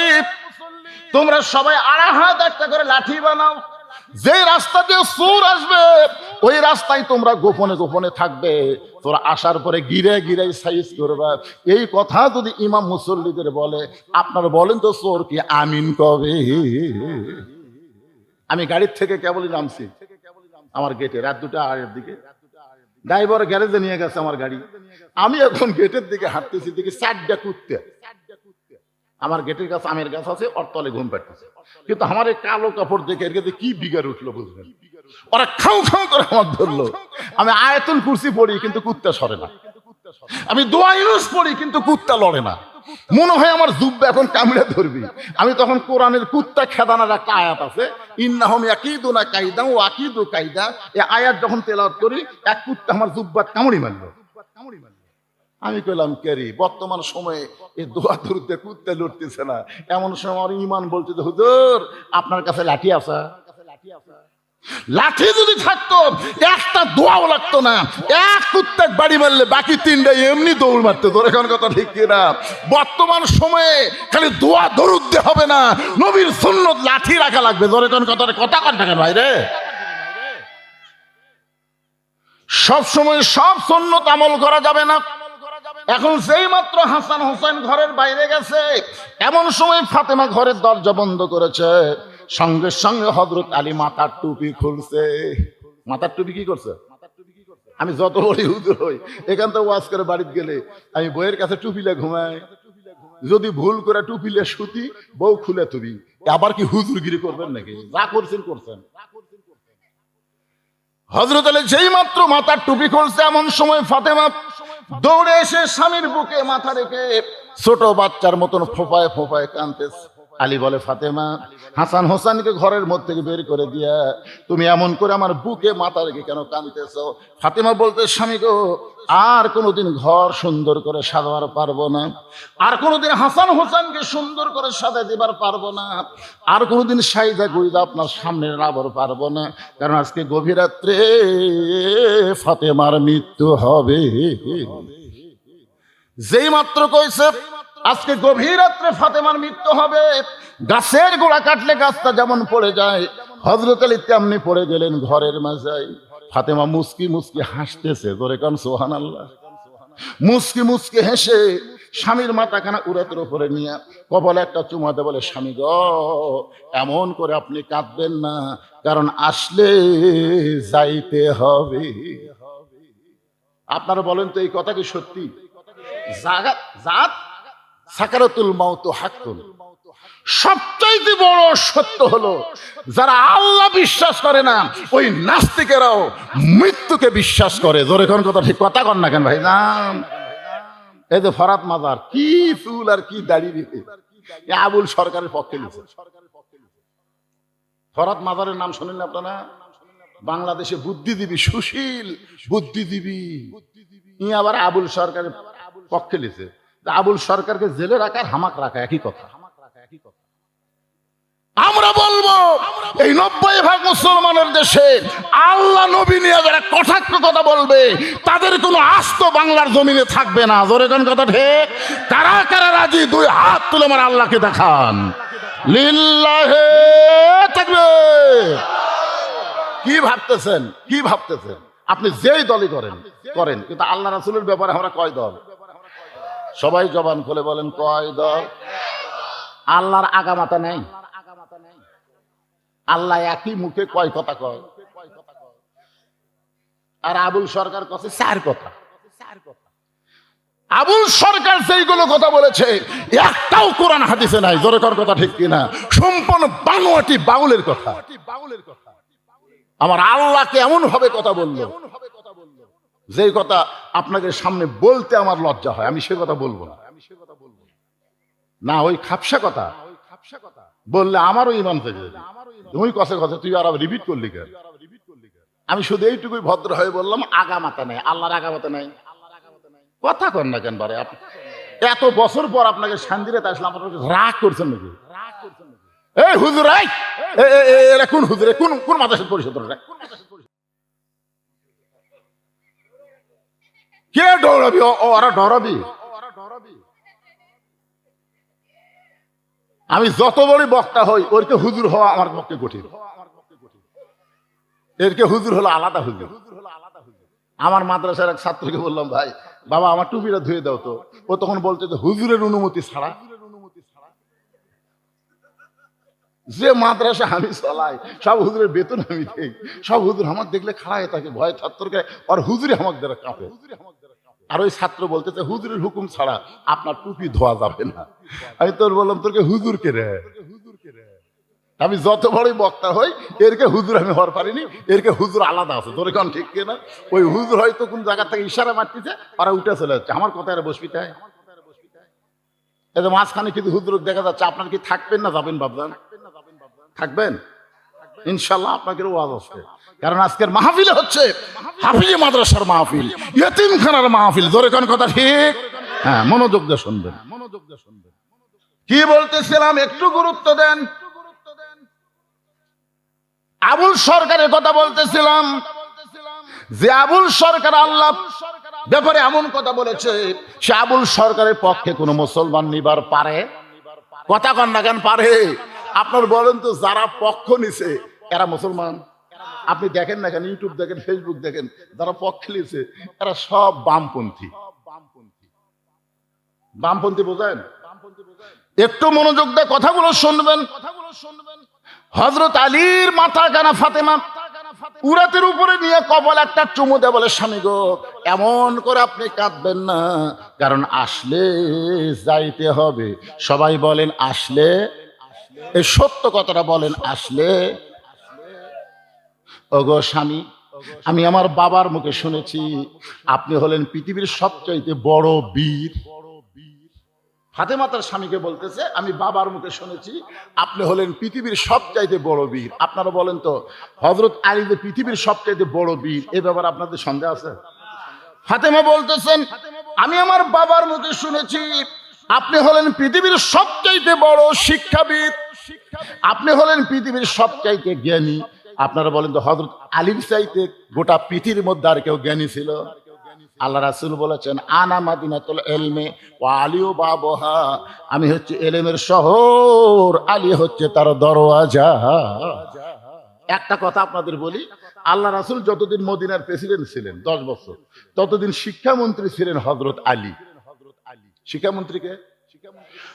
A: তোমরা সবাই আড়া হাত একটা করে লাঠি বানাও, যে রাস্তা দিয়ে চোর আসবে ওই রাস্তায় তোমরা গোপনে গোপনে থাকবে, তোরা আসার পরে গিরে গিরে সাইজ করবা। এই কথা যদি ইমাম মুসল্লিদের বলে, আপনারা বলেন তো চোর কি আমিন কবে? আমি গাড়ির থেকে কেবলই নামছি আমার গেটে, রাত 2:30 দিকে ড্রাইভার গ্যারেজে নিয়ে গেছে আমার গাড়ি। আমি এখন গেটের দিকে হাঁটতেছি, দেখি 4টা কুত্তা আমার গেটের কাছে, আমের গাছ আছে, ওর তলে ঘুম পাড়তেছে। কিন্তু আমার এই কালো কাপড় দেখে এর কাছে কি বিগাড় উঠলো বুঝলেন? ওরা খাও খাও করে আমার ধরলো। আমি আয়াতুল কুরসি পড়ি কিন্তু কুত্তা সরে না, আমি দোয়া ইউনুস পড়ি কিন্তু কুত্তা লড়ে না। মনে হয় আমার জুব্বা এখন কামড়ে ধরবি। আমি তখন কোরআনের কুত্তা খেদানোর একটা আয়াত আছে, ইন্নাহুম ইয়াকিদুনা কাইদা ওয়া আকিদু কাইদা, এই আয়াত যখন তেলাওয়াত করি এক কুত্তা আমার জুব্বা কামড়ি মারলো। আমি কইলাম কেরি, বর্তমান সময়ে এই দোয়া দরুদে কুত্তা লড়তেছে না। এমন সময় আমার ইমান বলছে যে হুজুর আপনার কাছে লাঠি আছে? লাঠি যদি থাকতো একটা দোয়াও লাগতো না, এক কুত্তা বাড়ি মারলে বাকি 3টা এমনি দৌড় মারতে। তোর এখন কথা ঠিক কিনা? বর্তমান সময়ে খালি দোয়া দরুদ দিয়ে হবে না, নবীর সুন্নত লাঠি রাখা লাগবে। তোর এখন কথা কন থাকেন ভাই রে। সব সময় সব সুন্নত আমল করা যাবে না। এখন সেই মাত্র হাসান হোসেন ঘরের বাইরে গেছে, এমন সময় ফাতেমা ঘরের দরজা বন্ধ করেছে। সঙ্গে সঙ্গে হযরত আলী মাথার টুপি খুলছে। মাথার টুপি কি করছে? আমি যত বড় হুজুর হই, এখান থেকে ওয়াজ করে বাড়িতে গেলে আমি বইয়ের কাছে টুপিলে ঘুমাই, যদি ভুল করে টুপিলে শুতি, বউ খুলে তুবি। আবার কি হুজুরগিরি করবেন নাকি? যা করছেন করছেন। হযরত আলী যেই মাত্র মাথার টুপি খুলছে, এমন সময় ফাতেমা দৌড়ে এসে স্বামীর বুকে মাথা রেখে ছোট বাচ্চার মতন ফোঁপায় ফোঁপায় কাঁদতেছে। আলী বলে, ফাতেমা হাসান হোসেনকে ঘরের মধ্যে থেকে বের করে দিয়া তুমি এমন করে আমার বুকে মাথা রেখে কেন কাঁদতেছো? ফাতেমা বলতে, স্বামী গো, আর কোনোদিন ঘর সুন্দর করে সাজাবার পারবো না, আর কোনোদিন হাসান হোসেনকে সুন্দর করে সাজা দিবার পারবো না, আর কোনোদিন সাইজা গুইজা আপনার সামনে রাবার পারবো না, কারণ আজকে গভীর রাত্রে ফাতেমার মৃত্যু হবে। যেই মাত্র কইছে আজকে গভীর রাত্রে ফাতেমার মৃত্যু হবে, গাছের গোড়া কাটলে গাছটা যেমন পড়ে যায়, হযরত আলী তেমনি পড়ে গেলেন ঘরের মাঝায়। ফাতেমা মুস্কি মুস্কি হাসতেছে। জোরে কান সুবহানাল্লাহ। মুস্কি মুস্কি হেসে স্বামীর মাথাখানা উরাতের উপরে নিয়ে কপালে একটা চুমা দিয়ে বলে, স্বামী গো, এমন করে আপনি কাঁদবেন না, কারণ আসলে যাইতে হবে। আপনারা বলেন তো এই কথা কি সত্যি? জাত সাকারাতুল মাউত হাক্কুন। সবচাইতে বড় সত্য হলো, যারা আল্লাহ বিশ্বাস করে না ওই নাস্তিকেরাও মৃত্যুকে বিশ্বাস করে। জোরে কোন কথা ঠিক কথা কন না কেন ভাই জান? এই যে ফরাত মাজার কি চুল আর কি দাড়ি দিতে, আবুল সরকারের পক্ষে লিখছে। ফরাত মাজারের নাম শোনেন আপনারা? বাংলাদেশে বুদ্ধিজীবী, সুশীল বুদ্ধিজীবী, ই আবার আবুল সরকারের পক্ষে লিখছে। আবুল সরকারকে জেলে রাখা আর হামাক রাখা একই কথা। আমরা বলবো এই 90% মুসলমানের দেশে আল্লাহ নবী নিয়ে যারা কটাক্ষ কথা বলবে তাদের কোনো আস্ত বাংলার জমিনে থাকবে না। জোরে কোন কথা ঠিক? কারা কারা রাজি? দুই হাত তুলে আমার আল্লাহকে দেখান। লিল্লাহে তাকবীর। কি ভাবতেছেন? কি ভাবতেছেন? আপনি যেই দলই করেন করেন, কিন্তু আল্লাহ রাসূলের ব্যাপারে আমরা কয় দল? সবাই জবান খুলে বলেন, কয় দল? আল্লাহর আগামাতা নেই। আল্লাহ একই মুখে কয় কথা কয়। আর আবুল সরকার কাছে চার কথা। আবুল সরকার যেইগুলো কথা বলেছে একটাও কোরআন হাদিসে নাই। জোরে কর কথা ঠিক কিনা? সম্পূর্ণ বানোয়াটি বাউলের কথা। আমার আল্লাহকে এমন ভাবে কথা বললো যেই কথা আপনাদের সামনে বলতে আমার লজ্জা হয়। আমি সে কথা বলবো না। না, ওই খাপসা কথা বললে আমারও ইমান থেকে যাবে। তুই কষে কষে তুই আর রিপিট করলি কেন? আমি শুধু এইটুকুই ভদ্র হয়ে বললাম, আগামাতা নেই, আল্লাহর আগামাতা নেই। কথা কন না কেন বারে? এত বছর পর আপনাকে শান্তিরে আসলাম, আপনার রাগ করছেন নাকি? এই হুজুর, এরা কোন হুজুরে, কোন কোন মাদ্রাসার পরিষদ? কে ডরাবি? ওরা ডরাবি? আমি যত বড়ই বক্তা হই, ওরকে হুজুর হওয়া আমার পক্ষে কঠিন। এরকে হুজুর হলো আলাদা হুজুর। আমার মাদ্রাসার এক ছাত্রকে বললাম, ভাই বাবা আমার টুপিটা ধুয়ে দাও তো। ও তখন বলছে যে হুজুরের অনুমতি ছাড়া। যে মাদ্রাসা আমি চালাই, সব হুজুরের বেতন আমি দেই, সব হুজুর আমাকে দেখলে খাড়ায় থাকে, ভয় ছাত্রকে আর হুজুরে আমাকে দ্বারা কাঁপে। আর ওই ছাত্র বলতেছে হুজুরের হুকুম ছাড়া আপনার টুপি ধোয়া যাবে না। আমি তোর বললাম, তোরকে হুজুর কে রে? আমি যত বড়ই বক্তা হই, এরকে হুজুর আমি হওয়ার পারিনি। এরকে হুজুর আলাদা আছে। তোর এখন ঠিক কিনা? ওই হুজুর হয়তো কোন জায়গা থেকে ইশারা মারতেছে, ওরা উঠে চলে যাচ্ছে। আমার কথা আর বসবি তাই? এই যে মাঝখানে কিন্তু হুজুর দেখা যাচ্ছে। আপনার কি থাকবেন না যাবেন বাবজান? থাকবেন ইনশাল্লাহ। আপনাকে ওয়াজ আছে, কারণ আজকের মাহফিলে হচ্ছে হাফিজ মাদ্রাসার মাহফিল, ইয়েতিমখানার মাহফিল। জোরে কোন কথা ঠিক? হ্যাঁ, মনোযোগ দিয়ে শুনবেন। কি বলতেছিলাম একটু গুরুত্ব দেন। আবুল সরকারের কথা বলতেছিলাম যে আবুল সরকার আল্লাহ ব্যাপারে এমন কথা বলেছে, সে আবুল সরকারের পক্ষে কোন মুসলমান নিবার পারে? কথা কন না কেন? পারে? আপনার বলেন তো, যারা পক্ষ নিছে এরা মুসলমান? আপনি দেখেন না কেন, ইউটিউব দেখেন, ফেসবুক দেখেন, যারা পক্ষ নিছে এরা সব বামপন্থী। বামপন্থী বোঝেন? একটু মনোযোগ দিয়ে কথাগুলো শুনবেন। হযরত আলীর মাথা কানা ফাতেমা উরাতের উপরে নিয়ে কপাল একটা চুমু দেয়, বলে স্বামী গো এমন করে আপনি কাঁদবেন না, কারণ আসলে যাইতে হবে। সবাই বলেন আসলে। এই সত্য কথাটা বলেন, আসলে। ওগো স্বামী, আমি আমার বাবার মুখে শুনেছি আপনি হলেন পৃথিবীর সবচাইতে বড় বীর। ফাতেমা তার স্বামীকে বলতেছে, আমি বাবার মুখে শুনেছি আপনি হলেন পৃথিবীর সবচাইতে বড় বীর। আপনারা বলেন তো, হযরত আলী যে পৃথিবীর সবচাইতে বড় বীর, এ ব্যাপারে আপনাদের সন্দেহ আছে? ফাতেমা বলতেছেন, আমি আমার বাবার মুখে শুনেছি আপনি হলেন পৃথিবীর সবচাইতে বড় শিক্ষাবিদ, আপনি হলেন পৃথিবীর সবচাইতে জ্ঞানী। আপনারা বলেন তো, হযরত আলীর চাইতে গোটা পৃথিবীর মধ্যে আর কেউ জ্ঞানী ছিল? আল্লাহ রাসূল বলেছেন, আনা মাদিনাতুল ইলমি ওয়া আলিউ বাবুহা, আমি হচ্ছে ইলমের শহর, আলী হচ্ছে তার দরওয়াজা। একটা কথা আপনাদের বলি, আল্লাহ রাসূল যতদিন মদিনার প্রেসিডেন্ট ছিলেন 10 বছর, ততদিন শিক্ষামন্ত্রী ছিলেন হযরত আলী। শিক্ষামন্ত্রীকে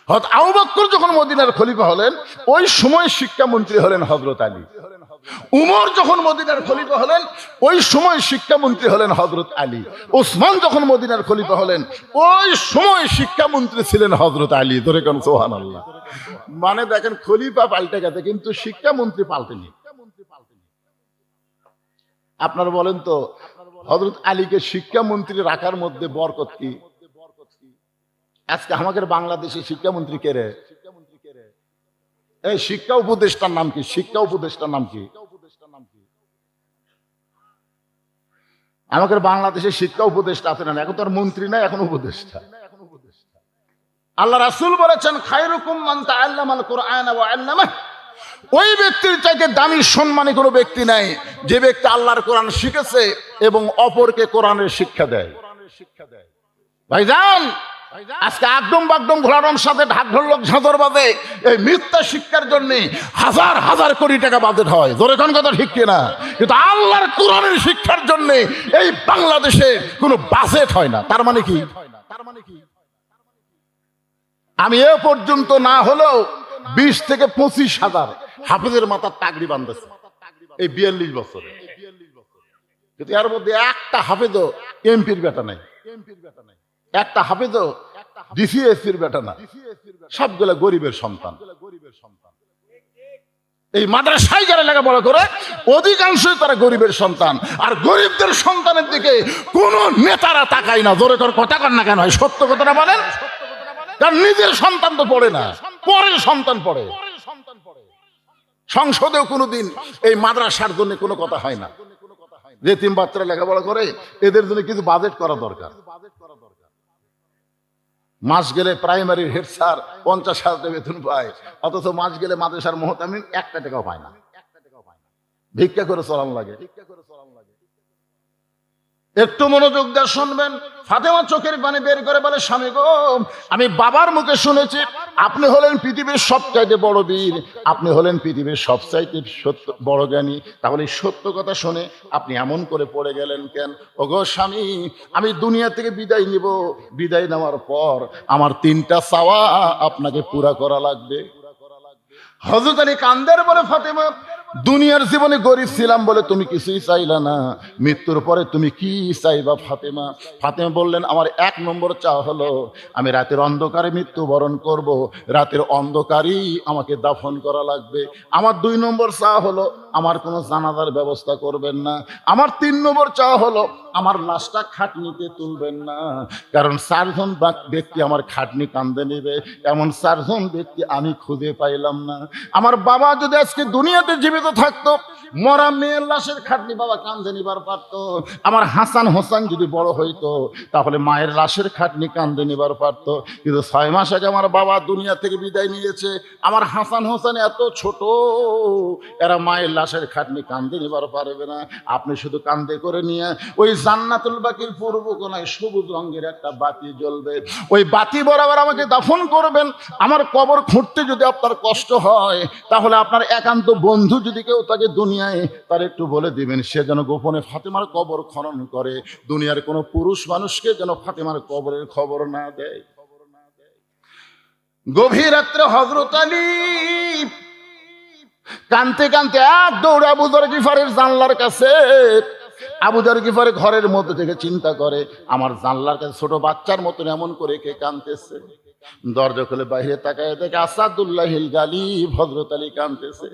A: হযরত আবু বকর যখন মদিনার খলিফা হলেন, ওই সময় শিক্ষামন্ত্রী হলেন হযরত আলী। উমর যখন মদিনার খলিফা হলেন, ওই সময় শিক্ষামন্ত্রী হলেন হযরত আলী। ওসমান যখন মদিনার খলিফা হলেন, ওই সময় শিক্ষামন্ত্রী ছিলেন হযরত আলী। ধরে কেন সুবহানাল্লাহ। মানে দেখেন, খলিফা পাল্টে গেছে কিন্তু শিক্ষামন্ত্রী পাল্টেনি। আপনারা বলেন তো, হযরত আলীকে শিক্ষামন্ত্রী রাখার মধ্যে বরকত কি? আজকে আমাদের বাংলাদেশে শিক্ষামন্ত্রী কে রে? এই শিক্ষা উপদেষ্টার নাম কি? শিক্ষা উপদেষ্টার নাম কি? আমাদের বাংলাদেশে শিক্ষা উপদেষ্টা আছে না? এখন তো আর মন্ত্রী নাই, এখন উপদেষ্টা। আল্লাহ রাসূল বলেছেন খায়রুকুম মান তাআল্লামাল কুরআন ওয়া আল্লামাহ। ওই ব্যক্তির চাইতে দামি সম্মানী কোনো ব্যক্তি নাই যে ব্যক্তি আল্লাহর কোরআন শিখেছে এবং অপরকে কোরআনের শিক্ষা দেয়। ভাইজান, আজকে একদম বাগদম ঘোড়ার সাথে ঢাক ঢোলক ঝাঁঝর বাজে এই মিথ্যা শিক্ষার জন্য হাজার হাজার কোটি টাকা বাজেট হয়। জোরে কোন কথা ঠিক কিনা? কিন্তু আল্লাহর কোরআনের শিক্ষার জন্য এই বাংলাদেশে কোনো বাজেট হয় না। তার মানে কি? আমি এ পর্যন্ত না হলেও 20 থেকে 25,000 হাফেজের মাথার টাকরি বাঁধতেছে এই 42 বছরে। কিন্তু এর মধ্যে একটা হাফেজও এমপির বেটা নাই, একটা হাফেজও ডিসিএসপির বেটা না, সবগুলা গরিবের সন্তান। এই মাদ্রাসায় যারা লেখাপড়া করে অধিকাংশই তারা গরিবের সন্তান। আর গরিবদের সন্তানের দিকে কোন নেতারা তাকায় না। জোরে করে কথা কন না কেন? সত্য কথাটা বলেন। তার নিজের সন্তান তো পড়ে না, পরের সন্তান পড়ে। সংসদেও কোনোদিন এই মাদ্রাসার জন্য কোনো কথা হয় না। যে তিন বাচ্চারা লেখাপড়া করে এদের জন্য কিছু বাজেট করা দরকার। মাস গেলে প্রাইমারির হেড স্যার 50,000 টাকা বেতন পায়, অথচ মাস গেলে মাদ্রাসার মুহতামিম 1 টাকাও পায় না। ভিক্ষা করে চলান লাগে। একটু মনোযোগ দিয়ে শুনবেন। ফাতেমা চোখের পানি বের করে বলে, স্বামী গো, আমি বাবার মুখে শুনেছি আপনি হলেন পৃথিবীর সবচাইতে বড় বীর, আপনি হলেন পৃথিবীর সবচাইতে সত্য বড় জ্ঞানী। তাহলে সত্য কথা শুনে আপনি এমন করে পড়ে গেলেন কেন? ওগো স্বামী, আমি দুনিয়া থেকে বিদায় নিব। বিদায় নেওয়ার পর আমার 3টা চাওয়া আপনাকে পুরা করা লাগবে। হযরত আলী কান্দের বলে, ফাতেমা, দুনিয়ার জীবনে গরিব ছিলাম বলে তুমি কিছুই চাইলা না, মৃত্যুর পরে তুমি কি চাইবা ফাতেমা? ফাতেমা বললেন, আমার 1 নম্বর চাওয়া হলো আমি রাতের অন্ধকারে মৃত্যুবরণ করব, রাতের অন্ধকারেই আমাকে দাফন করা লাগবে। আমার 2 নম্বর চাওয়া হলো আমার কোনো জানাজার ব্যবস্থা করবেন না। আমার 3 নম্বর চাওয়া হলো আমার লাশটা খাটনিতে তুলবেন না, কারণ 4 জন ব্যক্তি আমার খাটনি কান্দে নেবে, এমন 4 জন ব্যক্তি আমি খুঁজে পাইলাম না। আমার বাবা যদি আজকে দুনিয়াতে জীবিত থাকতো, মরা মেয়ের লাশের খাটনি বাবা কান্দে নিবার পারতো। আমার হাসান হোসেন যদি বড় হইতো, তাহলে মায়ের লাশের খাটনি কান্দে নিবার পারতো। কিন্তু 6 মাস আগে আমার বাবা দুনিয়া থেকে বিদায় নিয়েছে। আমার হাসান হোসেন এত ছোট, এরা মায়ের লাশের খাটনি কান্দে নিবার পারবে না। আপনি শুধু কান্দে করে নিয়ে ওই জান্নাতুল বাকির পূর্ব কোণায় সবুজ রঙের একটা বাতি জ্বলবে, ওই বাতি বরাবর আমাকে দাফন করবেন। আমার কবর খুঁড়তে যদি আপনার কষ্ট হয়, তাহলে আপনার একান্ত বন্ধু যদি কেউ তাকে দুনিয়ায়, তার একটু বলে দিবেন সে যেন গোপনে ফাতেমার কবর খনন করে। দুনিয়ার কোনো পুরুষ মানুষকে যেন ফাতেমার কবরের খবর না দেয়। গভীর রাত্রে হযরত আলী কানতে কানতে এক দৌড়ে আবু যর গিফারের জানলার কাছে। আবু যর গিফার ঘরের মধ্যে থেকে চিন্তা করে, আমার জানলার কাছে ছোট বাচ্চার মতন এমন করে কে কানতেছে। দরজা খুলে বাইরে তাকায় দেখে আসাদুল্লাহিল গালিব হযরত আলী কাঁদতেছে।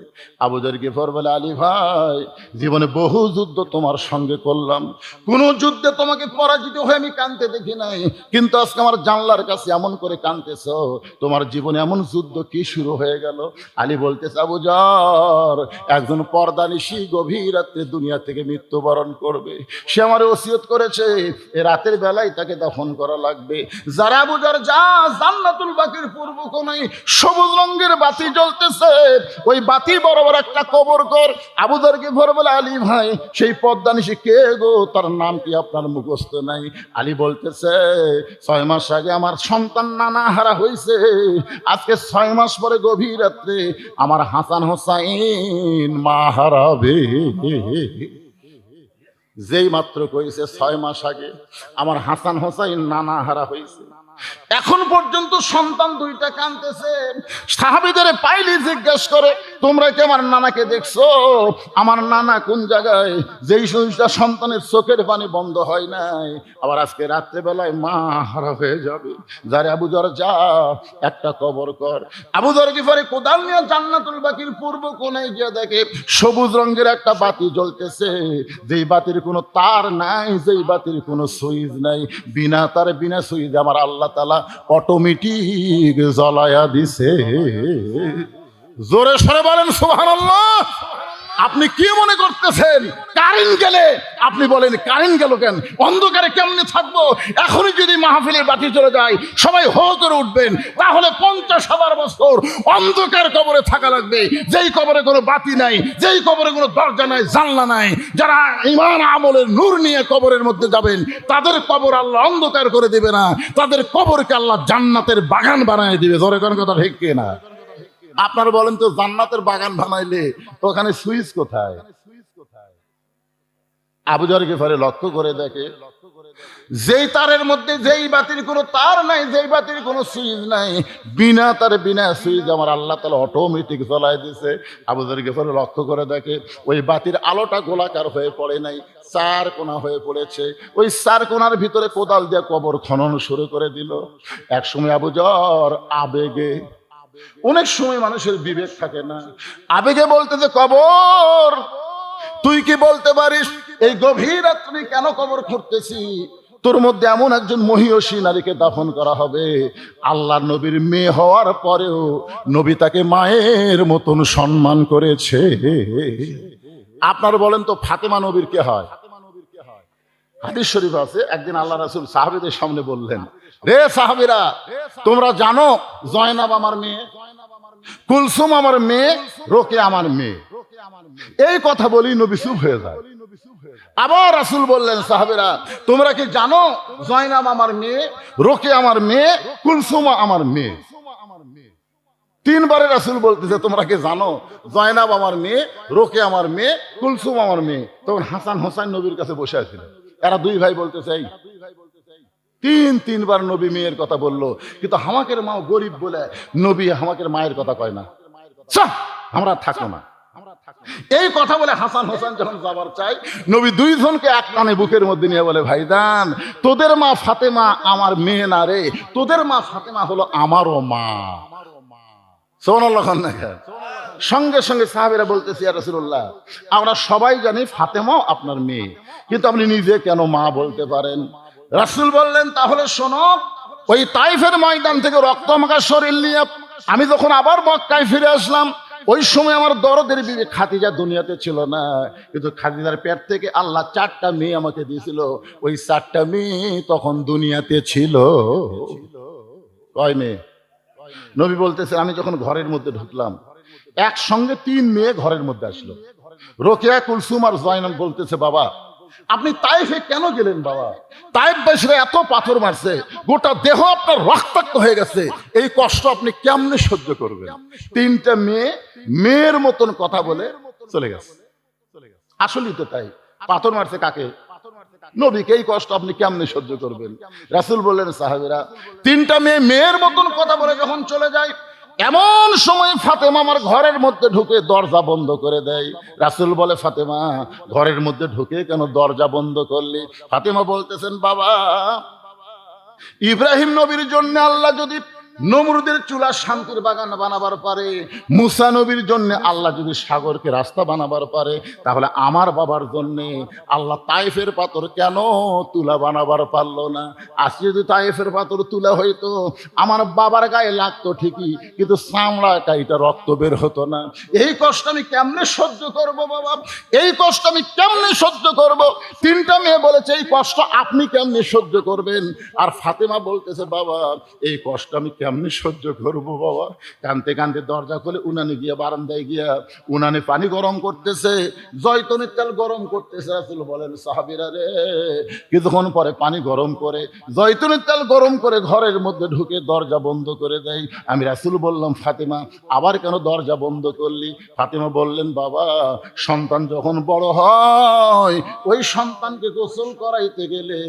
A: আবু যর গিফার বলে, আলী ভাই, জীবনে বহু যুদ্ধ তোমার সঙ্গে করলাম, কোন যুদ্ধে তোমাকে পরাজিত হয়ে আমি কাঁদতে দেখি নাই, কিন্তু আজকে আমার জানলার কাছে এমন করে কাঁদতেছো, তোমার জীবনে এমন যুদ্ধ কি শুরু হয়ে গেল? আলী বলতেছে, আবু যর, একজন পর্দানিশী গভীর রাত্রে দুনিয়া থেকে মৃত্যুবরণ করবে। সে আমার ওসিয়ত করেছে এ রাতের বেলায় তাকে দাফন করা লাগবে। যারা আবু যর যা, জান্নাতুল বাকির পূর্ব কোণায় সবুজ রঙের বাতি জ্বলতেছে, ওই বাতি বরাবর একটা কবর কর। আবু যর গিফার বলে, আলী ভাই, সেই পদ্মানিশী কে গো? তার নাম কি আপনার মুখস্থ নাই? আলী বলতেছে, 6 মাস আগে আমার সন্তান নানা হারা হয়েছে, আজকে 6 মাস পরে গভীর রাত্রে আমার হাসান হোসাইন মা হারাবে। যেই মাত্র কইছে 6 মাস আগে আমার হাসান হোসাইন নানা হারা হয়েছে, এখন পর্যন্ত সন্তান 2টা কাঁদতেছে। সাহাবীদের পাইলে জিজ্ঞেস করে, তোমরা কি আমার নানাকে দেখছো? আমার নানা কোন জায়গায়? যেই সন্তানের চোখের পানি বন্ধ হয় নাই, আবার আজকে রাত্রে বেলায় মা হারা হয়ে যাবে। যারে আবু যর যা, একটা কবর কর। আবু যর গিফারি কোদাল নিয়ে জান্নাতুল বাকির পূর্ব কোণায় গিয়ে দেখে সবুজ রঙের একটা বাতি জ্বলতেছে, যেই বাতির কোনো তার নাই, যেই বাতির কোনো সুইচ নাই, বিনা তারে বিনা সুইচ আমার আল্লাহ তাআলা অটোমেটিক জ্বলায়া দিছে। জোরে সরে বলেন সুবহানাল্লাহ। আপনি কি মনে করতেছেন কারেন্ট গেলে আপনি বলেন কারেন্ট গেল কেন, অন্ধকারে কেমনে থাকবো? এখনই যদি মাহফিলের বাতি চলে যায় সবাই হো করে উঠবেন, তাহলে 50,000 বছর অন্ধকার কবরে থাকা লাগবে, যেই কবরে কোনো বাতি নাই, যেই কবরে কোনো দরজা নাই, জানলা নাই। যারা ঈমান আমলের নূর নিয়ে কবরের মধ্যে যাবেন তাদের কবর আল্লাহ অন্ধকার করে দিবে না, তাদের কবরকে আল্লাহ জান্নাতের বাগান বানায় দিবে। ধরে কোন কথা ঠিক কিনা? আপনারা বলেন তো, জান্নাতের বাগান বানাইলে ওখানে সুইচ কোথায়? আবু যর গিফারি লক্ষ্য করে দেখে, যেই তারের মধ্যে যেই বাতির কোনো তার নাই, যেই বাতির কোনো সুইচ নাই, বিনা তারে বিনা সুইচ আমার আল্লাহ তাআলা অটোমেটিক জ্বলাই দিছে। আবু যর গিফারি লক্ষ্য করে দেখে ওই বাতির আলোটা গোলাকার হয়ে পড়ে নাই, চার কোণা হয়ে পড়েছে। ওই চার কোণার ভিতরে কোদাল দিয়ে কবর খনন শুরু করে দিল। এক সময় আবু যর আবেগে, অনেক সময় মানুষের বিবেক থাকে না, আবেগে বলতেছে, কবর তুই কি বলতে পারিস এই গভীর রাত্রি কেন কবর খুঁড়তেছি? তোর মধ্যে এমন একজন মহিয়সী নারীকে দাফন করা হবে, আল্লাহ নবীর মেয়ে হওয়ার পরেও নবী তাকে মায়ের মতন সম্মান করেছে। আপনারা বলেন তো ফাতেমা নবীর কে হয়? হাদিস শরীফ আছে, একদিন আল্লাহ রাসূল সাহাবীদের সামনে বললেন, রে সাহাবীরা, তোমরা জানো জয়নাব আমার মেয়ে, কুলসুম আমার মেয়ে, রোকেয়া আমার মেয়ে। এই কথা বলি নবী চুপ হয়ে যায়। আবার রাসূল বললেন, সাহাবীরা তোমরা কি জানো জয়নাব আমার মেয়ে, রোকেয়া আমার মেয়ে, কুলসুম আমার মেয়ে। তিনবারে রাসূল বলতেছে তোমরা কি জানো জয়নাব আমার মেয়ে, রোকেয়া আমার মেয়ে, কুলসুম আমার মেয়ে। তখন হাসান হোসাইন নবীর কাছে বসে আছিলেন, এরা দুই ভাই বলতেছে, তিনবার নবী মেয়ের কথা বললো, কিন্তু হামাকের মাও গরিব বলে নবী হামাকের মায়ের কথা কয় না, আমরা থাকো না। এই কথা বলে হাসান হোসেন যখন যাবার চাই, নবী দুইজনকে এক টানে বুকের মধ্যে নিয়ে বলে, ভাইজান তোদের মা ফাতেমা আমার মেয়ে না রে, তোদের মা ফাতেমা হলো আমারও মা। সুবহানাল্লাহ। সঙ্গে সঙ্গে সাহাবীরা বলতেছে, ইয়া রাসূলুল্লাহ আমরা সবাই জানি ফাতেমাও আপনার মেয়ে, কিন্তু আপনি নিজে কেন মা বলতে পারেন? রাসূল বললেন, তাহলে শোনো, ওই তাইফের ময়দান থেকে রক্তমাখা শরীর নিয়ে আমি যখন আবার মক্কায় ফিরে আসলাম, ওই সময় আমার দরদের বিবি খাদিজা দুনিয়াতে ছিল না, কিন্তু খাদিজার পেট থেকে আল্লাহ 4টা মেয়ে আমাকে দিয়েছিল, ওই 4টা মেয়ে তখন দুনিয়াতে ছিল। কয় মেয়ে? নবী বলতেছে, আমি যখন ঘরের মধ্যে ঢুকলাম একসঙ্গে 3 মেয়ে ঘরের মধ্যে আসলো, রোকেয়া, কুলসুম আর জয়নাব। বলতেছে, বাবা আপনি তাইফে কেন গেলেন? বাবা তাইফবাসীরা এত পাথর মারছে, গোটা দেহ আপনার রক্তাক্ত হয়ে গেছে, এই কষ্ট আপনি কেমনে সহ্য করবেন? 3টা মেয়ে মেয়ের মতন কথা বলে চলে গেছে। আসলেই তো তাই, পাথর মারছে কাকে? নবীকে। এই কষ্ট আপনি কেমনে সহ্য করবেন? রাসূল বললেন, সাহাবীরা 3টা মেয়ে মেয়ের মতন কথা বলে যখন চলে যায়, এমন সময় ফাতেমা আমার ঘরের মধ্যে ঢুকে দরজা বন্ধ করে দেয়। রাসূল বলে, ফাতেমা ঘরের মধ্যে ঢুকে কেন দরজা বন্ধ করলি? ফাতেমা বলতেছেন, বাবা ইব্রাহিম নবীর জন্য আল্লাহ যদি নমরুদের চুলা শান্তির বাগান বানাবার পারে, মুসা নবীর জন্য আল্লাহ যদি সাগরকে রাস্তা বানাবার পারে, তাহলে আমার বাবার জন্য আল্লাহ তাইফের পাথর কেন তুলা বানাবার পারলো না? আজকে যদি তাইফের পাথর তুলা হইতো আমার বাবার গায়ে লাগতো ঠিকই, কিন্তু চামড়া কাইটা রক্ত বের হতো না। এই কষ্ট আমি কেমনে সহ্য করব বাবা? এই কষ্ট আমি কেমনে সহ্য করব? 3টা মেয়ে বলেছে, এই কষ্ট আপনি কেমনে সহ্য করবেন? আর ফাতেমা বলতেছে, বাবা এই কষ্ট আমি কেমনে সহ্য করবো? বাবা কানতে কানতে দরজা খুলে উনানে গিয়া বারান্দায় গিয়া উনানে পানি গরম করতেছে, জয়তুনের তেল গরম করতেছে। রাসূল বলেন, সাহাবীরা রে, কিছুক্ষণ পরে পানি গরম করে জয়তুনের তেল গরম করে ঘরের মধ্যে ঢুকে দরজা বন্ধ করে দেয়। আমি রাসূল বললাম, ফাতেমা আবার কেন দরজা বন্ধ করলি? ফাতেমা বললেন, বাবা সন্তান যখন বড় হয় ওই সন্তানকে গোসল করাইতে গেলে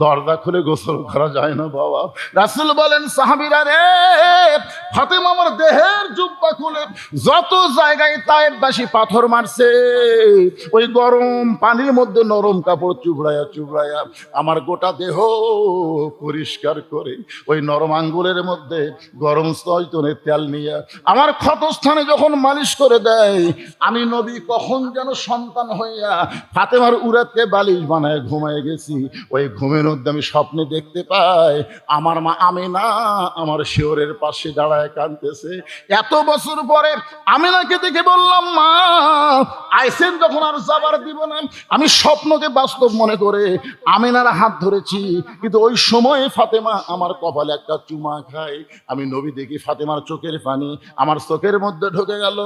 A: দরজা খুলে গোসল করা যায় না বাবা। রাসূল বলেন, সাহাবীরা রে, ফাতেমা আমার দেহের জুব্বা খুলে যত জায়গায় তায়েফবাসী পাথর মারছে, ওই গরম পানির মধ্যে নরম কাপড় চুবড়ায়া চুবড়ায়া আমার গোটা দেহ পরিষ্কার করে ওই নরম আঙ্গুলের মধ্যে গরম জয়তুনের তেল নিয়ে আমার ক্ষতস্থানে যখন মালিশ করে দেয়, আমি নবী কখন যেন সন্তান হইয়া ফাতেমার উরাতকে বালিশ বানায় ঘুমায় গেছি। ওই ঘুমের মধ্যে আমি স্বপ্নে দেখতে পাই আমার মা আমিনা আমার শিওরের পাশে দাঁড়ায় কাঁদতেছে। এত বছর বছর পরে আমিনাকে দেখে বললাম, মা আইসেন যখন আর যাবার দিব না। আমি স্বপ্নকে বাস্তব মনে করে আমিনার হাত ধরেছি, কিন্তু ওই সময় ফাতেমা আমার কপালে একটা চুমা খায়। আমি নবী দেখি ফাতেমার চোখের পানি আমার চোখের মধ্যে ঢুকে গেল।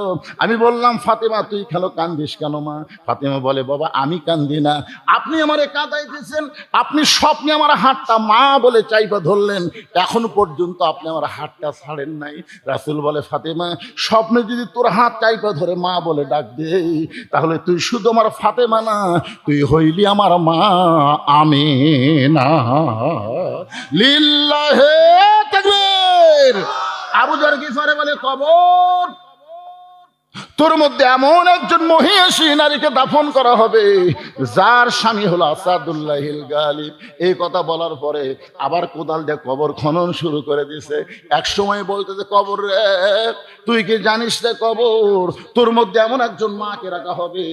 A: আমি বললাম, ফাতেমা তুই খেলো কান্দিস কেন মা? ফাতেমা বলে, বাবা আমি কান্দি না, আপনি আমারে কাঁদাইতেছেন, আপনি স্বপ্নে আমার হাতটা মা বলে চাইপা ধরলেন, এখন পর্যন্ত আপনি আমার হাতটা ছাড়েন নাই। রাসূল বলে, ফাতেমা স্বপ্নে যদি তোর হাত চাইপা ধরে মা বলে ডাক দেই, তাহলে তুই শুধু আমার ফাতেমা না, তুই হইলি আমার মা আমিনা। লিল্লাহে তাকবীর। আবু যর গিফারি বলে, কবর তোর মধ্যে এমন একজন মহিষী নারীকে দাফন করা হবে যার স্বামী হলো আসাদুল্লাহিল গালিব। এই কথা বলার পরে আবার কোদাল দিয়ে কবর খনন শুরু করে দিছে। এক সময় বলতেছে, কবর রে তুই কি জানিস রে কবর, তোর মধ্যে এমন একজন মাকে রাখা হবে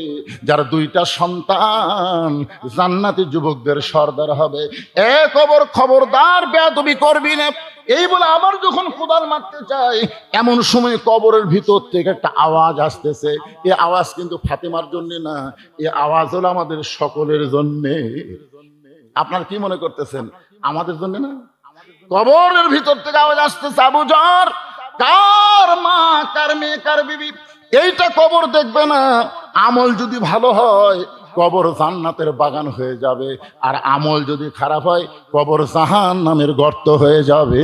A: যার দুইটা সন্তান জান্নাতি যুবকদের সর্দার হবে। এ কবর খবরদার বেয়াদবি করবি না। এই বলে আবার যখন কোদাল মারতে চাই, এমন সময় কবরের ভিতর থেকে একটা আওয়াজ আসতেছে। এই আওয়াজ কিন্তু ফাতেমার জন্য না, এই আওয়াজ হলো আমাদের সকলের জন্যে। আপনার কি মনে করতেছেন আমাদের জন্য না? কবরের ভিতর থেকে আওয়াজ আসতেছে, আবু যর কার মা, কার মেয়ে, কার বিবি, এইটা কবর দেখবে না। আমল যদি ভালো হয় কবর জান্নাতের বাগান হয়ে যাবে, আর আমল যদি খারাপ হয় কবর জাহান্নামের গর্ত হয়ে যাবে।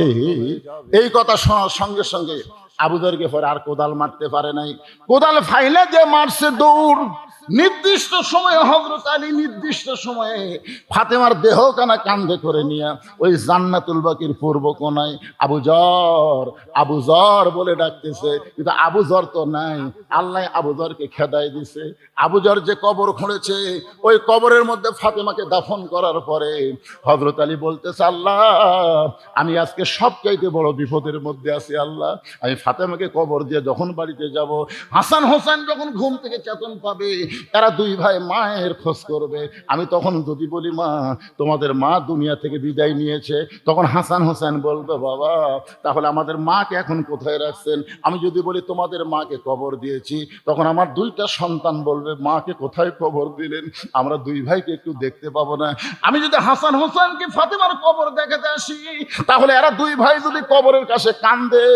A: এই কথা শোনার সঙ্গে সঙ্গে আবু যর গিফারি আর কোদাল মারতে পারে নাই। কোদাল ফাইলে যে মারছে দৌড়। নির্দিষ্ট সময়ে হযরত আলী নির্দিষ্ট সময়ে ফাতেমার দেহ কানা কান্ধে করে নিয়ে ওই জান্নাতুল বাকির পূর্ব কোনায় আবু যর, আবু যর বলে ডাকতেছে, কিন্তু আবু যর তো নাই। আল্লাহ আবু যরকে খেদাই দিছে। আবু যর যে কবর খুঁড়েছে, ওই কবরের মধ্যে ফাতেমাকে দাফন করার পরে হযরত আলী বলতেছে, আল্লাহ আমি আজকে সবচাইতে বড় বিপদের মধ্যে আছি। আল্লাহ আমি ফাতেমাকে কবর দিয়ে যখন বাড়িতে যাব, হাসান হোসেন যখন ঘুম থেকে চেতন পাবে, এরা দুই ভাই মায়ের খোঁজ করবে। আমি তখন যদি বলি, মা তোমাদের মা দুনিয়া থেকে বিদায় নিয়েছে, তখন হাসান হোসেন বলবে, বাবা তাহলে আমাদের মাকে এখন কোথায় রাখছেন? আমি যদি বলি তোমাদের মাকে কবর দিয়েছি, তখন আমার দুইটা সন্তান বলবে, মাকে কোথায় কবর দিলেন? আমরা দুই ভাইকে একটু দেখতে পাবো না। আমি যদি হাসান হোসেনকে ফাতেমার কবর দেখাতে আসি, তাহলে এরা দুই ভাই যদি কবরের কাছে কান্দে,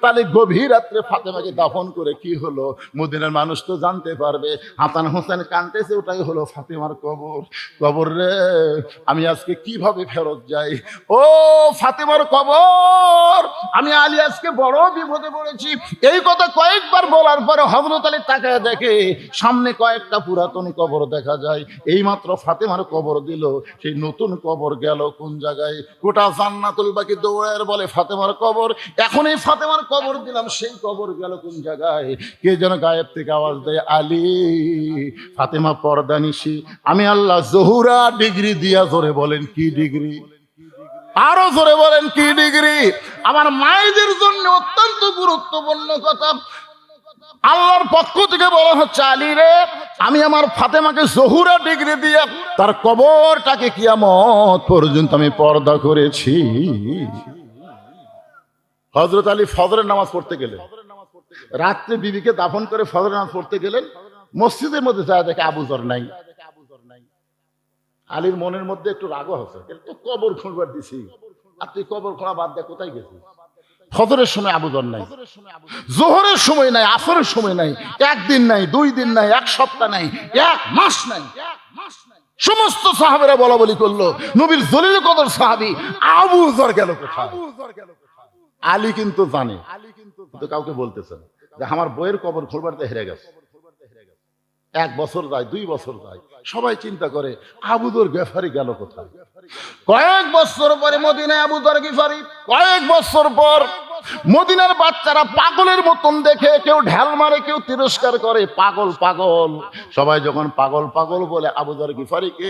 A: তাহলে গভীর রাত্রে ফাতেমাকে দাফন করে কি হলো মদিনার মানুষ তো জানতে পারবে। হাসান হোসেন কাঁদতেছে, ওটাই হলো ফাতেমার কবর। কবর রে আমি আজকে কিভাবে ফেরত যাই? ও ফাতেমার কবর, আমি আলী আজকে বড় বিপদে পড়েছি। এই কথা কয়েকবার বলার পরে হযরত আলী তাকায় দেখে সামনে কয়েকটা পুরাতন কবর দেখা যায়। এই মাত্র ফাতেমার কবর দিল, সেই নতুন কবর গেল কোন জায়গায়? গোটা জান্নাতুল বাকি দৌড়ের বলে ফাতেমার কবর। এখন এই ফাতেমার কবর দিলাম, সেই কবর গেল কোন জায়গায়? কে যেন গায়েব থেকে আওয়াজ দেয়, আলী ফাতেমা পর্দানিশি। আমি আল্লাহ জহুরা ডিগ্রি দিয়া, জোরে বলেন কি ডিগ্রি? আরো জোরে বলেন কি ডিগ্রি? আমার মায়েদের জন্য অত্যন্ত গুরুত্বপূর্ণ কথা। আল্লাহর পক্ষ থেকে বলা হচ্ছে, আলী রে আমি আমার ফাতেমাকে জহুরা ডিগ্রি দিয়ে তার কবরটাকে কিয়ামত পর্যন্ত আমি পর্দা করেছি। হযরত আলী ফজরের নামাজ পড়তে গেলেন, রাত্রে বিবিকে দাফন করে ফজরের নামাজ পড়তে গেলেন। মসজিদের মধ্যে যা দেখে আবু যর নাই। আলীর মনের মধ্যে একটু রাগ হচ্ছে, তো কবর খুঁড়বার দিছি, আর তুই কবর খোঁড়া বাদ দে, কোথায় গেছিস? ফজরের সময় আবু যর নাই, জোহরের সময় নাই, আসরের সময় নাই, একদিন নাই, দুই দিন নাই, এক সপ্তাহ নাই, এক মাস নাই। সমস্ত সাহাবেরা বলা বলি করলো, নবীর জলিল কদর সাহাবী আবু যর গেল কোথায়? আলী কিন্তু জানে, কিন্তু কাউকে বলতেছে না যে আমার বইয়ের কবর খুঁড়বার হেরে গেছে। এক বছর যায়, 2 বছর যায়, সবাই চিন্তা করে আবু যর গিফারি গেল কোথায়? কয়েক বছর পরে মদিনায় আবু যর গিফারি। কয়েক বছর পর মদিনার বাচ্চারা পাগলের মতন দেখে, কেউ ঢাল মারে, কেউ তিরস্কার করে, পাগল পাগল। সবাই যখন পাগল পাগল বলে আবু যর গিফারিকে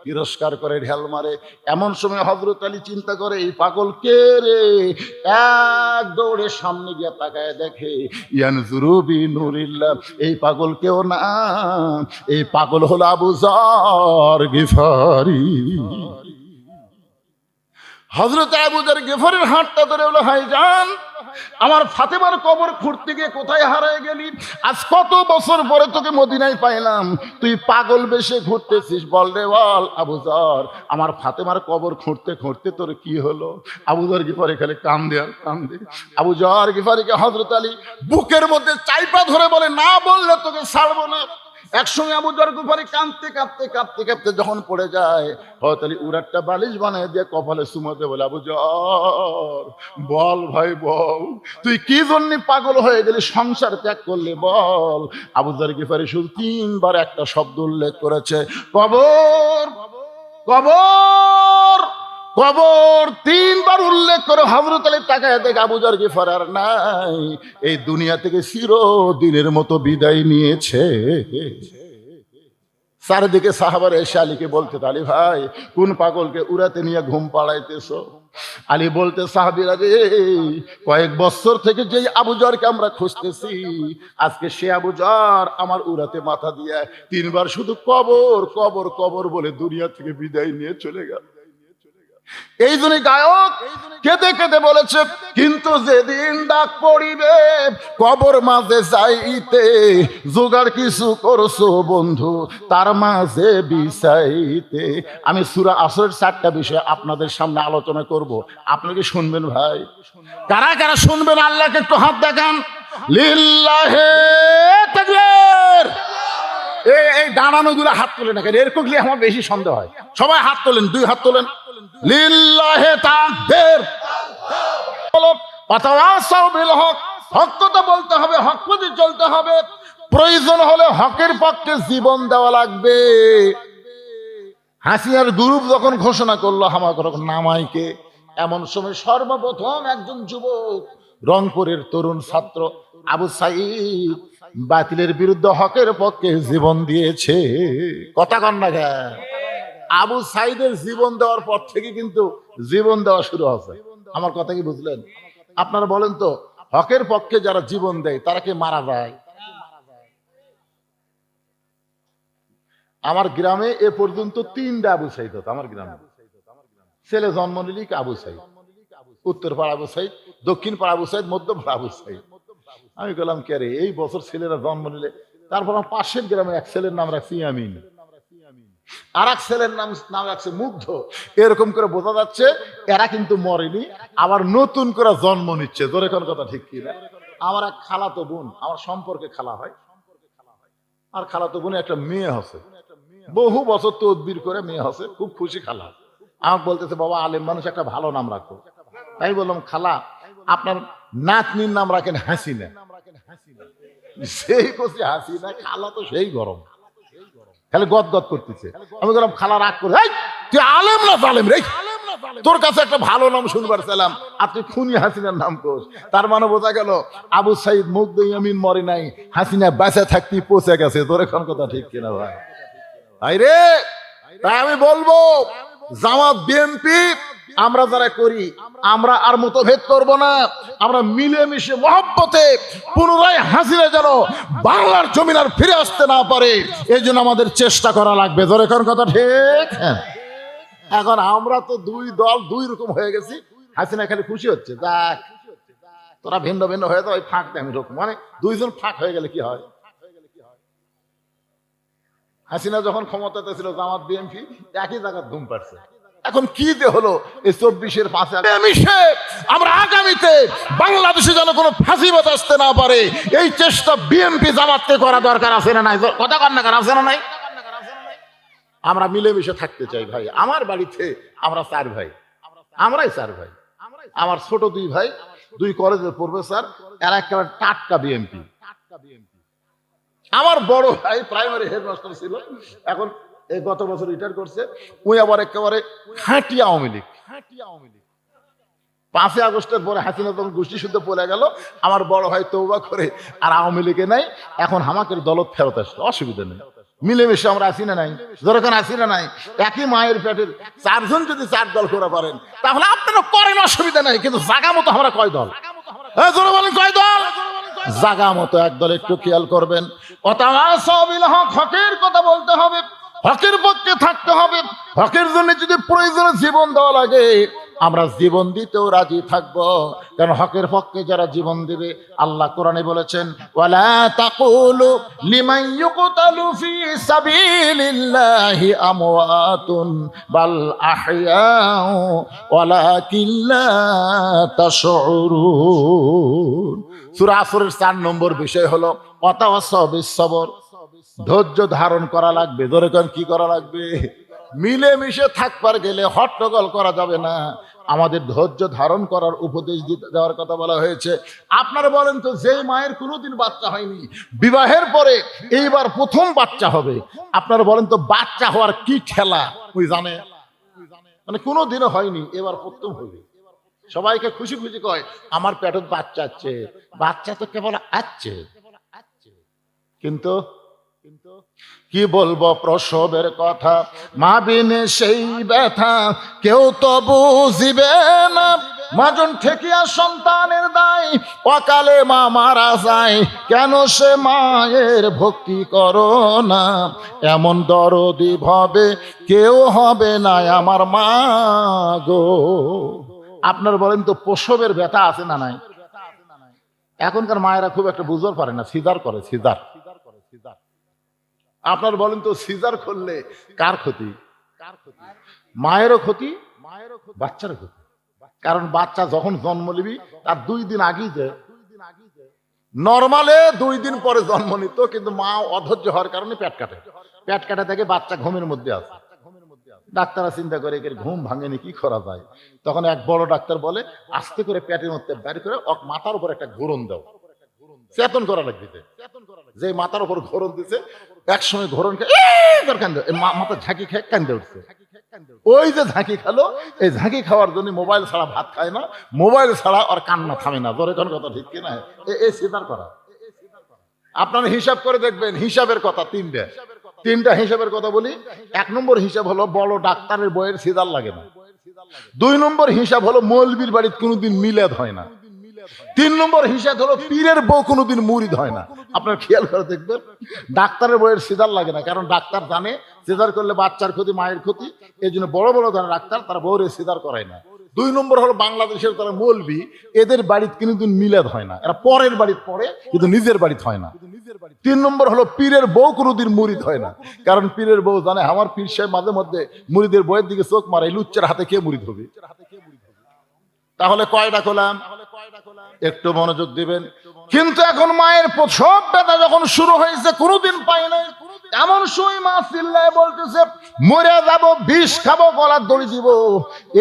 A: তিরস্কার করে, ঢাল মারে। এমন সময় হযরত আলী চিন্তা করে, এই পাগল কে রে? এক দৌড়ে সামনে গিয়ে তাকায় দেখে, ইয়ানজুরু বিনুরিল্লাহ, এই পাগল কেউ না, এই পাগল হলো আবু যর গিফারি। হযরত আবু যর গিফারির হাতটা ধরে বলে, ভাইজান আমার ফাতেমার কবর খুঁড়তে গিয়ে কোথায় হারিয়ে গেলি? আজ কত বছর পরে তোকে মদিনায় পাইলাম, তুই পাগল বেশে ঘুরতেছিস, বল রে বল। আবু যর, আমার ফাতেমার কবর খুঁড়তে খুঁড়তে তোর কি হলো? আবু যর গিফারি খালি কান্দে আর কান্দে। আবু যর গিফারিকে হযরত আলী বুকের মধ্যে চাইপা ধরে বলে, না বললে তোকে ছাড়বো না। একসঙ্গে আবু যর গিফারি কাঁদতে কাঁদতে কাঁদতে কাঁদতে যখন পড়ে যায়, হযরত আলী উরাটটা বালিশ বানিয়ে দিয়ে কপালে চুমাতে বলে, আবু যর বল ভাই বল, তুই কি জন্য পাগল হয়ে গেলি, সংসার ত্যাগ করলে বল। আবু যর গিফারি শুধু 3 বার একটা শব্দ উল্লেখ করেছে, কবর কবর কবর। 3 বার উল্লেখ করে হযরত আলী তাকায় দেখে আবু যর গিফারি আর নাই, এই দুনিয়া থেকে চিরদিনের মতো বিদায় নিয়েছে। চারিদিকে সাহাবারা এসে আলীকে বলতে, আলী ভাই কোন পাগলকে উড়াতে নিয়ে ঘুম পাড়াইতেছো? আলী বলতে, সাহাবীরা রে, কয়েক বছর থেকে যেই আবু যরকে আমরা খুঁজতেছি, আজকে সে আবু যর আমার উড়াতে মাথা দিয়ে 3 বার শুধু কবর কবর কবর বলে দুনিয়া থেকে বিদায় নিয়ে চলে গেল। এই জন্য গায়ক কেঁদে কেঁদে বলেছে, কিন্তু যেদিন ডাক পড়িবে কবর মাঝে যাইতে, জোগাড় কিছু করছো বন্ধু তার মাঝে বিছাইতে। আমি সূরা আসরের 4টা বিষয় আপনাদের সামনে আলোচনা করব, আপনারা কি শুনবেন ভাই? কারা কারা শুনবেন আল্লাহকে একটু হাত দেখান। লিল্লাহে তাকবীর। এই দাঁড়ানো গুলো হাত তোলেন না কেন? এরকম আমার বেশি সন্দেহ হয়। সবাই হাত তোলেন, 2 হাত তোলেন। লিল্লাহে তাকবীর। ওয়াতাওয়াসাউ বিল হক। হক কথা বলতে হবে, হক পথে চলতে হবে, প্রয়োজন হলে হকের পক্ষে জীবন দেওয়া লাগবে। হাসিনার গ্রুপ যখন ঘোষণা করলো হামাকর নামাইকে, এমন সময় সর্বপ্রথম একজন যুবক, রংপুরের তরুণ ছাত্র আবু সাঈদ বাতিলের বিরুদ্ধে হকের পক্ষে জীবন দিয়েছে। কথা কন না কেন? আবু সাঈদের জীবন দেওয়ার পর থেকে কিন্তু জীবন দেওয়া শুরু হয়েছে। আমার কথা কি বুঝলেন? আপনারা বলেন তো, হকের পক্ষে যারা জীবন দেয় তারা কি মারা যায়? আমার গ্রামে এ পর্যন্ত 3টা আবু সাঈদ হতো। আমার গ্রামে ছেলে জন্ম নিলি আবু সাঈদ, উত্তর পাড়া আবু সাঈদ, দক্ষিণ পাড়া আবু সাঈদ, মধ্য পাড়া আবু সাঈদ। আমি বললাম, কে রে, এই বছর ছেলেরা জন্ম নিলে? তারপর আমার পাশের গ্রামে এক ছেলের নাম রাখছি আমিন, আর এক ছেলের নাম রাখছে মুগ্ধ। এরকম করে বোঝা যাচ্ছে এরা কিন্তু মরেনি, আবার নতুন করে জন্ম নিচ্ছে। জোরে কোন কথা ঠিক কিনা? আমার এক খালাতো বোন, আমার সম্পর্কে খালা হয়, আর খালাতো বোনে একটা মেয়ে আছে, বহু বছর তদবির করে মেয়ে আছে, খুব খুশি খালা। আমাকে বলতেছে, বাবা আলেম মানুষ, একটা ভালো নাম রাখো। তাই বললাম, খালা আপনার নাতনির নাম রাখেন হাসিনা। সেই করছে হাসিনা, খালা তো সেই গরম, খালি গদ গদ করতেছে। আমি বললাম, খালা রাগ করে, তুই আলেম না জালেম রে, তোর কাছে একটা ভালো নাম শুনবার চাইলাম আর তুই খুনি হাসিনার নাম কোস। তার মানে বোঝা গেল আবু সাঈদ মুগ্ধ ইয়ামিন মরে নাই, হাসিনা বেঁচে থাকতে পচে গেছে। তোর এখন কথা ঠিক কিনা ভাই? ভাই রে, তাই আমি বলবো, জামাত বিএনপি আমরা যারা করি, আমরা আর মতভেদ করব না। আমরা মিলেমিশে মহব্বতে পুনরায় হাসিনা যেন বাংলার জমিন আর ফিরে আসতে না পারে, এই জন্য আমাদের চেষ্টা করা লাগবে। ধরে কোন কথা ঠিক? এখন আমরা তো 2 দল 2 রকম হয়ে গেছি। হাসিনা খালি খুশি হচ্ছে, দেখ তোরা ভিন্ন ভিন্ন হয়ে যাও, ওই ফাঁক দেয় আমি রকম, মানে 2 জন ফাঁক হয়ে গেলে কি হয়? হাসিনা যখন ক্ষমতাতে ছিল জামাত বিএনপি একই জায়গায় ধুম পারছে। এখন কি যে হলো এই 24-এর 5 আমরা আগামীতে বাংলাদেশে যেন কোনো ফাঁসিবাদ আসতে না পারে, এই চেষ্টা বিএনপি জামাতকে করা দরকার আছে না নাই? কথা কন না কেন? আছে না নাই? আমরা মিলেমিশে থাকতে চাই ভাই। আমার বাড়িতে আমরা 4 ভাই, আমরাই 4 ভাই। আমার ছোট 2 ভাই 2 কলেজের প্রফেসর, এরা একেবারে টাটকা বিএনপি। আমার বড় ভাই প্রাইমারি হেডমাস্টার ছিল, এখন এই গত বছর রিটায়ার করছে। ওই আবার একেবারে খাঁটি আওয়ামী লীগ। 5 আগস্টের পরে হাসিনা যখন গোষ্ঠী শুদ্ধ পড়ে গেল, আমার বড় ভাই তওবা করে আর আওয়ামী লীগে নাই, এখন হামাকের দলত ফেরত আসলো, অসুবিধা নেই। মিলেমিশে আমরা আসি না নাই? যখন আসি না নাই, একই মায়ের পেটের 4 জন যদি 4 দল করে পারেন, তাহলে আপনারা করেন, অসুবিধা নাই। কিন্তু জায়গা মতো আমরা কয় দল? জোরে বলেন, কয় দল? জায়গা মতো এক দল। একটু খেয়াল করবেন, ওয়াতাওয়াসাউ বিল হক, হকের কথা বলতে হবে, হকের পক্ষে থাকতে হবে। হকের জন্য যদি প্রয়োজনে জীবন দেওয়া লাগে, আমরা জীবন দিতেও রাজি থাকব, কারণ হকের পক্ষে যারা জীবন দিবে, আল্লাহ কোরআনে বলেছেন ওয়ালা তাকুলু লিমান ইউকতালু ফি সাবিলিল্লাহি আমওয়াতুন বাল আহইয়াউ ওয়ালাকিন লা তাশউরুন। সূরা আসরের 4 নম্বর বিষয় হলো ওয়াতাওয়াসাউ বিস-সবর, ধৈর্য ধারণ করা লাগবে। ধরে কোন কি করা লাগবে? মিলেমিশে থাকবার গেলে হট্টগোল করা যাবে না, আমাদের ধৈর্য ধারণ করার উপদেশ দেওয়ার কথা বলা হয়েছে। আপনারা বলেন তো, যে মায়ের কোনোদিন বাচ্চা হয়নি, বিবাহের পরে এইবার প্রথম বাচ্চা হবে, আপনারা বলেন তো বাচ্চা হওয়ার কি খেলা ওই জানে? মানে কোনোদিনও হয়নি, এবার প্রথম হবে। সবাইকে খুশি খুশি কয় আমার পেটে বাচ্চা আছে, বাচ্চা তো কেবল আছে, কিন্তু কি বলবো প্রসবের কথা, মা বিনে সেই ব্যথা কেউ তো বুঝিবে না। মাজন ঠেকিয়া সন্তানের দায়, অকালে মা মারা যায়, কেন সে মায়ের ভক্তি করো না? এমন দরদি ভাবে কেউ হবে না আমার মা গো। আপনার বলেন তো প্রসবের ব্যথা আছে না নাই? এখনকার মায়েরা খুব একটা বুঝতে পারে না, সিজার করে, সিজার। আপনার বলেন তো সিজার করলে কার ক্ষতি? মায়েরও ক্ষতি, বাচ্চারও ক্ষতি। কারণ বাচ্চা যখন জন্ম নিবি তার 2 দিন আগেই যায়, নরমালে 2 দিন পরে জন্ম নিত, কিন্তু মা অধৈর্য হওয়ার কারণে পেট কাটে, পেট কাটা থেকে বাচ্চা ঘুমের মধ্যে আছে। ডাক্তাররা চিন্তা করে এর ঘুম ভাঙেনি, কি করা যায়? তখন এক বড় ডাক্তার বলে আস্তে করে পেটের মধ্যে বের করে মাথার উপর একটা ঘোরণ দাও, চেতন করা লাগবে। যে মাথার উপর ঘোরণ দিছে, একসময় ঘোরণ মাথা ঝাঁকি খেয়ে কান্দে উঠছে। ওই যে ঝাঁকি খেলো, এই ঝাঁকি খাওয়ার জন্য মোবাইল ছাড়া ভাত খায় না, মোবাইল ছাড়া ওর কান্না থামে না। ধরে কোন কথা ঠিক কিনা? এই সিজার করা। আপনারা হিসাব করে দেখবেন, হিসাবের কথা তিনটা হিসাবের কথা বলি। 1 নম্বর হিসাব হলো বড় ডাক্তারের বইয়ের সিজার লাগে না। 2 নম্বর হিসাব হলো মৌলবীর বাড়িতে কোনোদিন মিলাদ হয় না। 3 নম্বর হিসাব হলো পীরের বউ কোনোদিন মুরিদ হয় না। আপনার খেয়াল করে দেখবেন, ডাক্তারের বইয়ের সিজার লাগে না, কারণ ডাক্তার জানে সিজার করলে বাচ্চার ক্ষতি, মায়ের ক্ষতি। এই জন্য বড় বড় যারা ডাক্তার তারা বউয়ের সিজার করায় না। 2 নম্বর হলো বাংলাদেশের যারা মৌলবী, এদের বাড়িতে কোনোদিন মিলাদ হয় না, এরা পরের বাড়িতে পড়ে, কিন্তু নিজের বাড়িতে হয় না। 3 নম্বর হলো পীরের বউ কোনোদিন মুরিদ হয় না, কারণ পীরের বউ জানে আমার পীর সাহেব মাঝে মধ্যে মুরিদের বইয়ের দিকে চোখ মারে, লুচ্চার হাতে কে মুরিদ হবে? তাহলে কয়টা করলাম? একটু মনোযোগ দিবেন। কিন্তু এখন মায়ের প্রসব ব্যথা যখন শুরু হয়েছে, কোনোদিন পাই নাই, এমন সময় মা চিল্লায় বলতেছে মরে যাব, বিষ খাবো, গলার দড়ি দিব,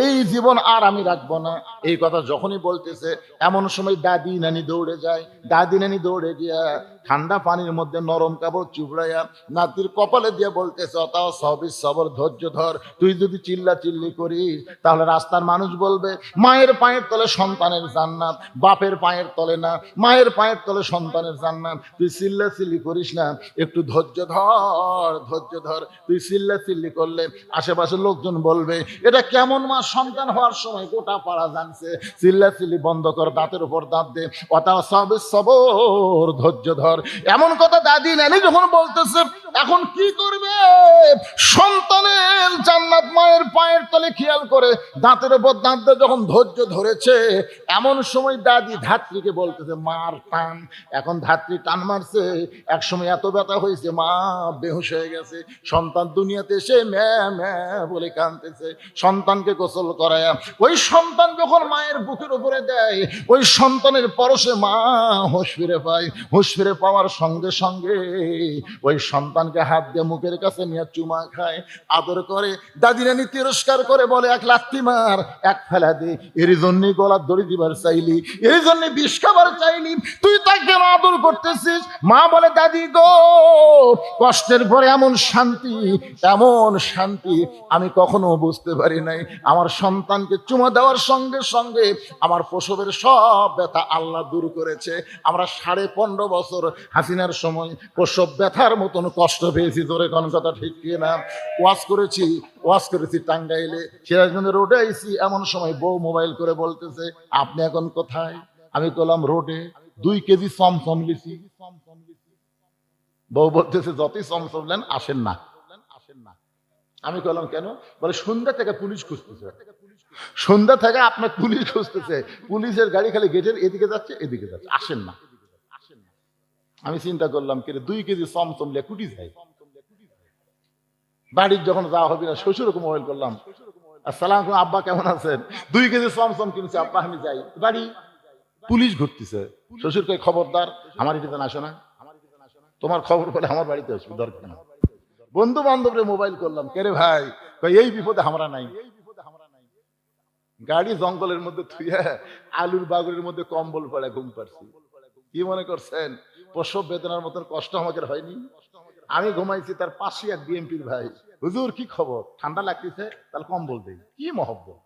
A: এই জীবন আর আমি রাখবো না। এই কথা যখনই বলতেছে, এমন সময় দাদি নানি দৌড়ে যায়। দাদি নানি দৌড়ে গিয়া ঠান্ডা পানির মধ্যে নরম কাপড় চুবড়াইয়া নাতির কপালে দিয়ে বলতেছে অতাও সবিস সবর, ধৈর্য ধর, তুই যদি চিল্লা চিল্লি করিস তাহলে রাস্তার মানুষ বলবে মায়ের পায়ের তলে সন্তানের জান্নাত, বাপের পায়ের তলে না, মায়ের পায়ের তলে সন্তানের জান্নাত। তুই চিল্লা চিল্লি করিস না, একটু ধৈর্য ধর, ধৈর্য ধর। তুই চিল্লা চিল্লি করলে আশেপাশের লোকজন বলবে এটা কেমন মা, সন্তান হওয়ার সময় গোটা পাড়া জানছে। চিল্লা চিল্লি বন্ধ কর, দাঁতের উপর দাঁত দে, অতাও সবিস সবর, ধৈর্য ধর। এমন কথা দাদি নানি যখন বলতেছে, এখন কি করবে? সন্তানের জান্নাত মায়ের পায়ের তলে, খেয়াল করে দাঁতের উপর দাঁত দিয়ে যখন ধৈর্য ধরেছে, এমন সময় দাদি ধাত্রীকে বলতেছে মার টান। এখন ধাত্রী টান মারছে, এক সময় এত ব্যথা হয়েছে মা বেহুশ হয়ে গেছে। সন্তান দুনিয়াতে এসে ম্যা ম্যা বলে কাঁদতেছে। সন্তানকে গোসল করায়া ওই সন্তান যখন মায়ের বুকের উপরে দেয়, ওই সন্তানের পরশে মা হুঁশ ফিরে পায়। হুঁশ ফিরে পাওয়ার সঙ্গে সঙ্গে ওই সন্তানকে হাত দিয়ে মুখের কাছে নিয়ে চুমা খায়, আদর করে। দাদি নানি তিরস্কার করে বলে এক লাথি মার, এক ফেলা দে, এর জন্যই গলার দড়ি দিবার চাইলি, এর জন্য বিষ খাবার চাইলি, তুই তাকে কেন আদর করতেছিস? মা বলে দাদি গো, কষ্টের পরে এমন শান্তি, এমন শান্তি আমি কখনো বুঝতে পারি নাই। আমার সন্তানকে চুমা দেওয়ার সঙ্গে সঙ্গে আমার প্রসবের সব ব্যথা আল্লাহ দূর করেছে। আমরা 15.5 বছর হাসিনার সময় প্রসব ব্যথার মতন কষ্ট পেয়েছি। ধরে কোন কথা ঠিক কিনা? ওয়াজ করেছি টাঙ্গাইলে, সিরাজগঞ্জ রোডে আইছি। এমন সময় বউ মোবাইল করে বলতেছে আপনি এখন কোথায়? আমি বললাম রোডে, 2 কেজি চমচম লিছি। বউ বলতেছে যতই চমচম নেন আসেন না। আমি বললাম কেন? বলে সন্ধ্যা থেকে পুলিশ খুঁজতেছে। সন্ধ্যা থেকে আপনার পুলিশ খুঁজতেছে, পুলিশের গাড়ি খালি গেটের এদিকে যাচ্ছে এদিকে যাচ্ছে, আসেন না। আমি চিন্তা করলাম কি 2 কেজি চমচম লিয়ে কুটি যাই। বাড়ির যখন যাওয়া হবে না, শ্বশুরকে মোবাইল করলাম, আসসালাম আলাইকুম আব্বা কেমন আছেন, 2 কেজি চমচম কিনছে আব্বা, আমি যাই বাড়ি, পুলিশ ঘুরতেছে। শ্বশুরকে খবরদার আমার এদিকে আসো না, তোমার খবর পেলে আমার বাড়িতে আসবে, দরকার না। বন্ধু বান্ধবরে মোবাইল করলাম, কেরে ভাই, কই এই বিপদে আমরা নাই। গাড়ি জঙ্গলের মধ্যে থুইয়া আলুর বাগুরের মধ্যে কম্বল পড়ে ঘুম পাড়ছি। কি মনে করছেন প্রসব বেদনার মতন কষ্ট আমাকে হয়নি? আমি ঘুমাইছি, তার পাশে এক বিএমপির ভাই, হুজুর কি খবর, ঠান্ডা লাগতেছে, তাহলে কম্বল দেই। কি মহব্বত,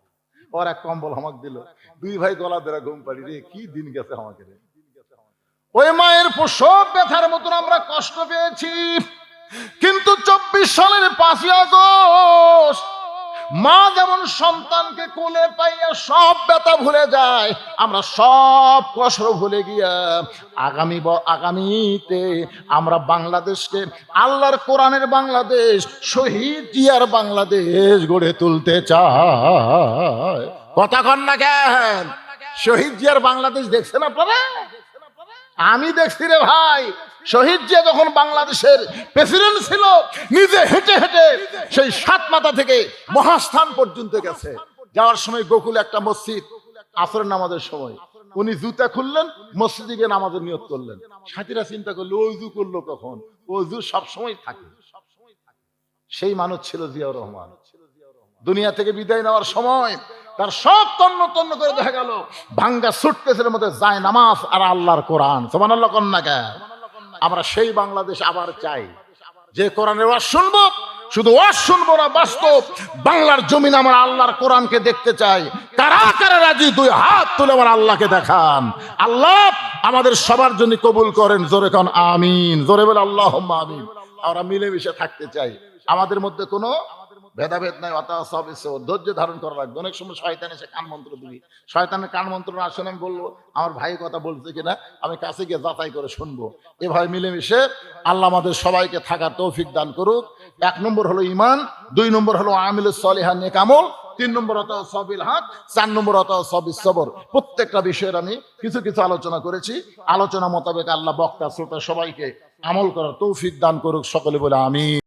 A: ওর এক কম্বল আমাকে দিল, 2 ভাই গলা ধরে ঘুম পাড়ি। রে কি দিন গেছে আমাকে রে। ওই মায়ের প্রসব ব্যথার মতন আমরা কষ্ট পেয়েছি, কিন্তু 24 সালের 5ই আগস্ট মা যেমন সন্তানকে কোলে পাইয়া সব ব্যথা ভুলে যায়, আমরা সব কষ্ট ভুলে গিয়া আগামীতে আমরা বাংলাদেশকে আল্লাহর কোরআনের বাংলাদেশ, শহীদ জিয়ার বাংলাদেশ গড়ে তুলতে চাই। কথা কন না কেন? শহীদ জিয়ার বাংলাদেশ দেখছেন আপনারা? আমি দেখছি রে ভাই। শহীদ জিয়া যখন বাংলাদেশের প্রেসিডেন্ট ছিল, নিজে হেঁটে হেঁটে সেই 7 মাথা থেকে মহাস্থান পর্যন্ত গেছে। যাওয়ার সময় গোকুলে একটা মসজিদ, আসরের নামাজের সময় উনি জুতা খুললেন, মসজিদে গিয়ে নামাজের নিয়ত করলেন। সাথীরা চিন্তা করলো ওযু করলো কখন, ওযু সবসময় থাকে। সেই মানুষ ছিল জিয়াউর রহমান। দুনিয়া থেকে বিদায় নেওয়ার সময় তার সব তন্ন তন্ন করে দেখা গেল ভাঙ্গা সুটকেসের মধ্যে যায় নামাজ আর আল্লাহর কোরআন। সুবহানাল্লাহ কন্যা কে? আমরা সেই বাংলাদেশ আবার চাই, যে কোরআনের ওয়াজ শুনবো, শুধু ওয়াজ শুনবো না, বাস্তব বাংলার জমিন আমরা আল্লাহর কোরআনকে দেখতে চাই। কারা কারা রাজি 2 হাত তুলে আমার আল্লাহকে দেখান। আল্লাহ আমাদের সবার জন্য কবুল করেন। জোরে কোন আমিন, জোরে বলে আল্লাহুম্মা আমিন। আমরা মিলেমিশে থাকতে চাই, আমাদের মধ্যে কোনো ভেদাভেদ নাই। ধৈর্য ধারণ করা লাগবে। অনেক সময় শয়তান এসে কান মন্ত্র দিবি, শয়তানের কান মন্ত্র না শুনে আমি বলবো আমার ভাই কথা বলছে কিনা, আমি কাছে গিয়ে যাচাই করে শুনবো। এভাবে মিলেমিশে আল্লাহ আমাদের সবাইকে থাকার তৌফিক দান করুক। 1 নম্বর হলো ঈমান, 2 নম্বর হলো আমিলুস সলিহান নেক আমল, 3 নম্বর হতো সবিল হক, 4 নম্বর হতো সবিস সবর। প্রত্যেকটা বিষয়ের আমি কিছু কিছু আলোচনা করেছি। আলোচনা মোতাবেক আল্লাহ বক্তা শ্রোতা সবাইকে আমল করার তৌফিক দান করুক। সকলে বলে আমিন।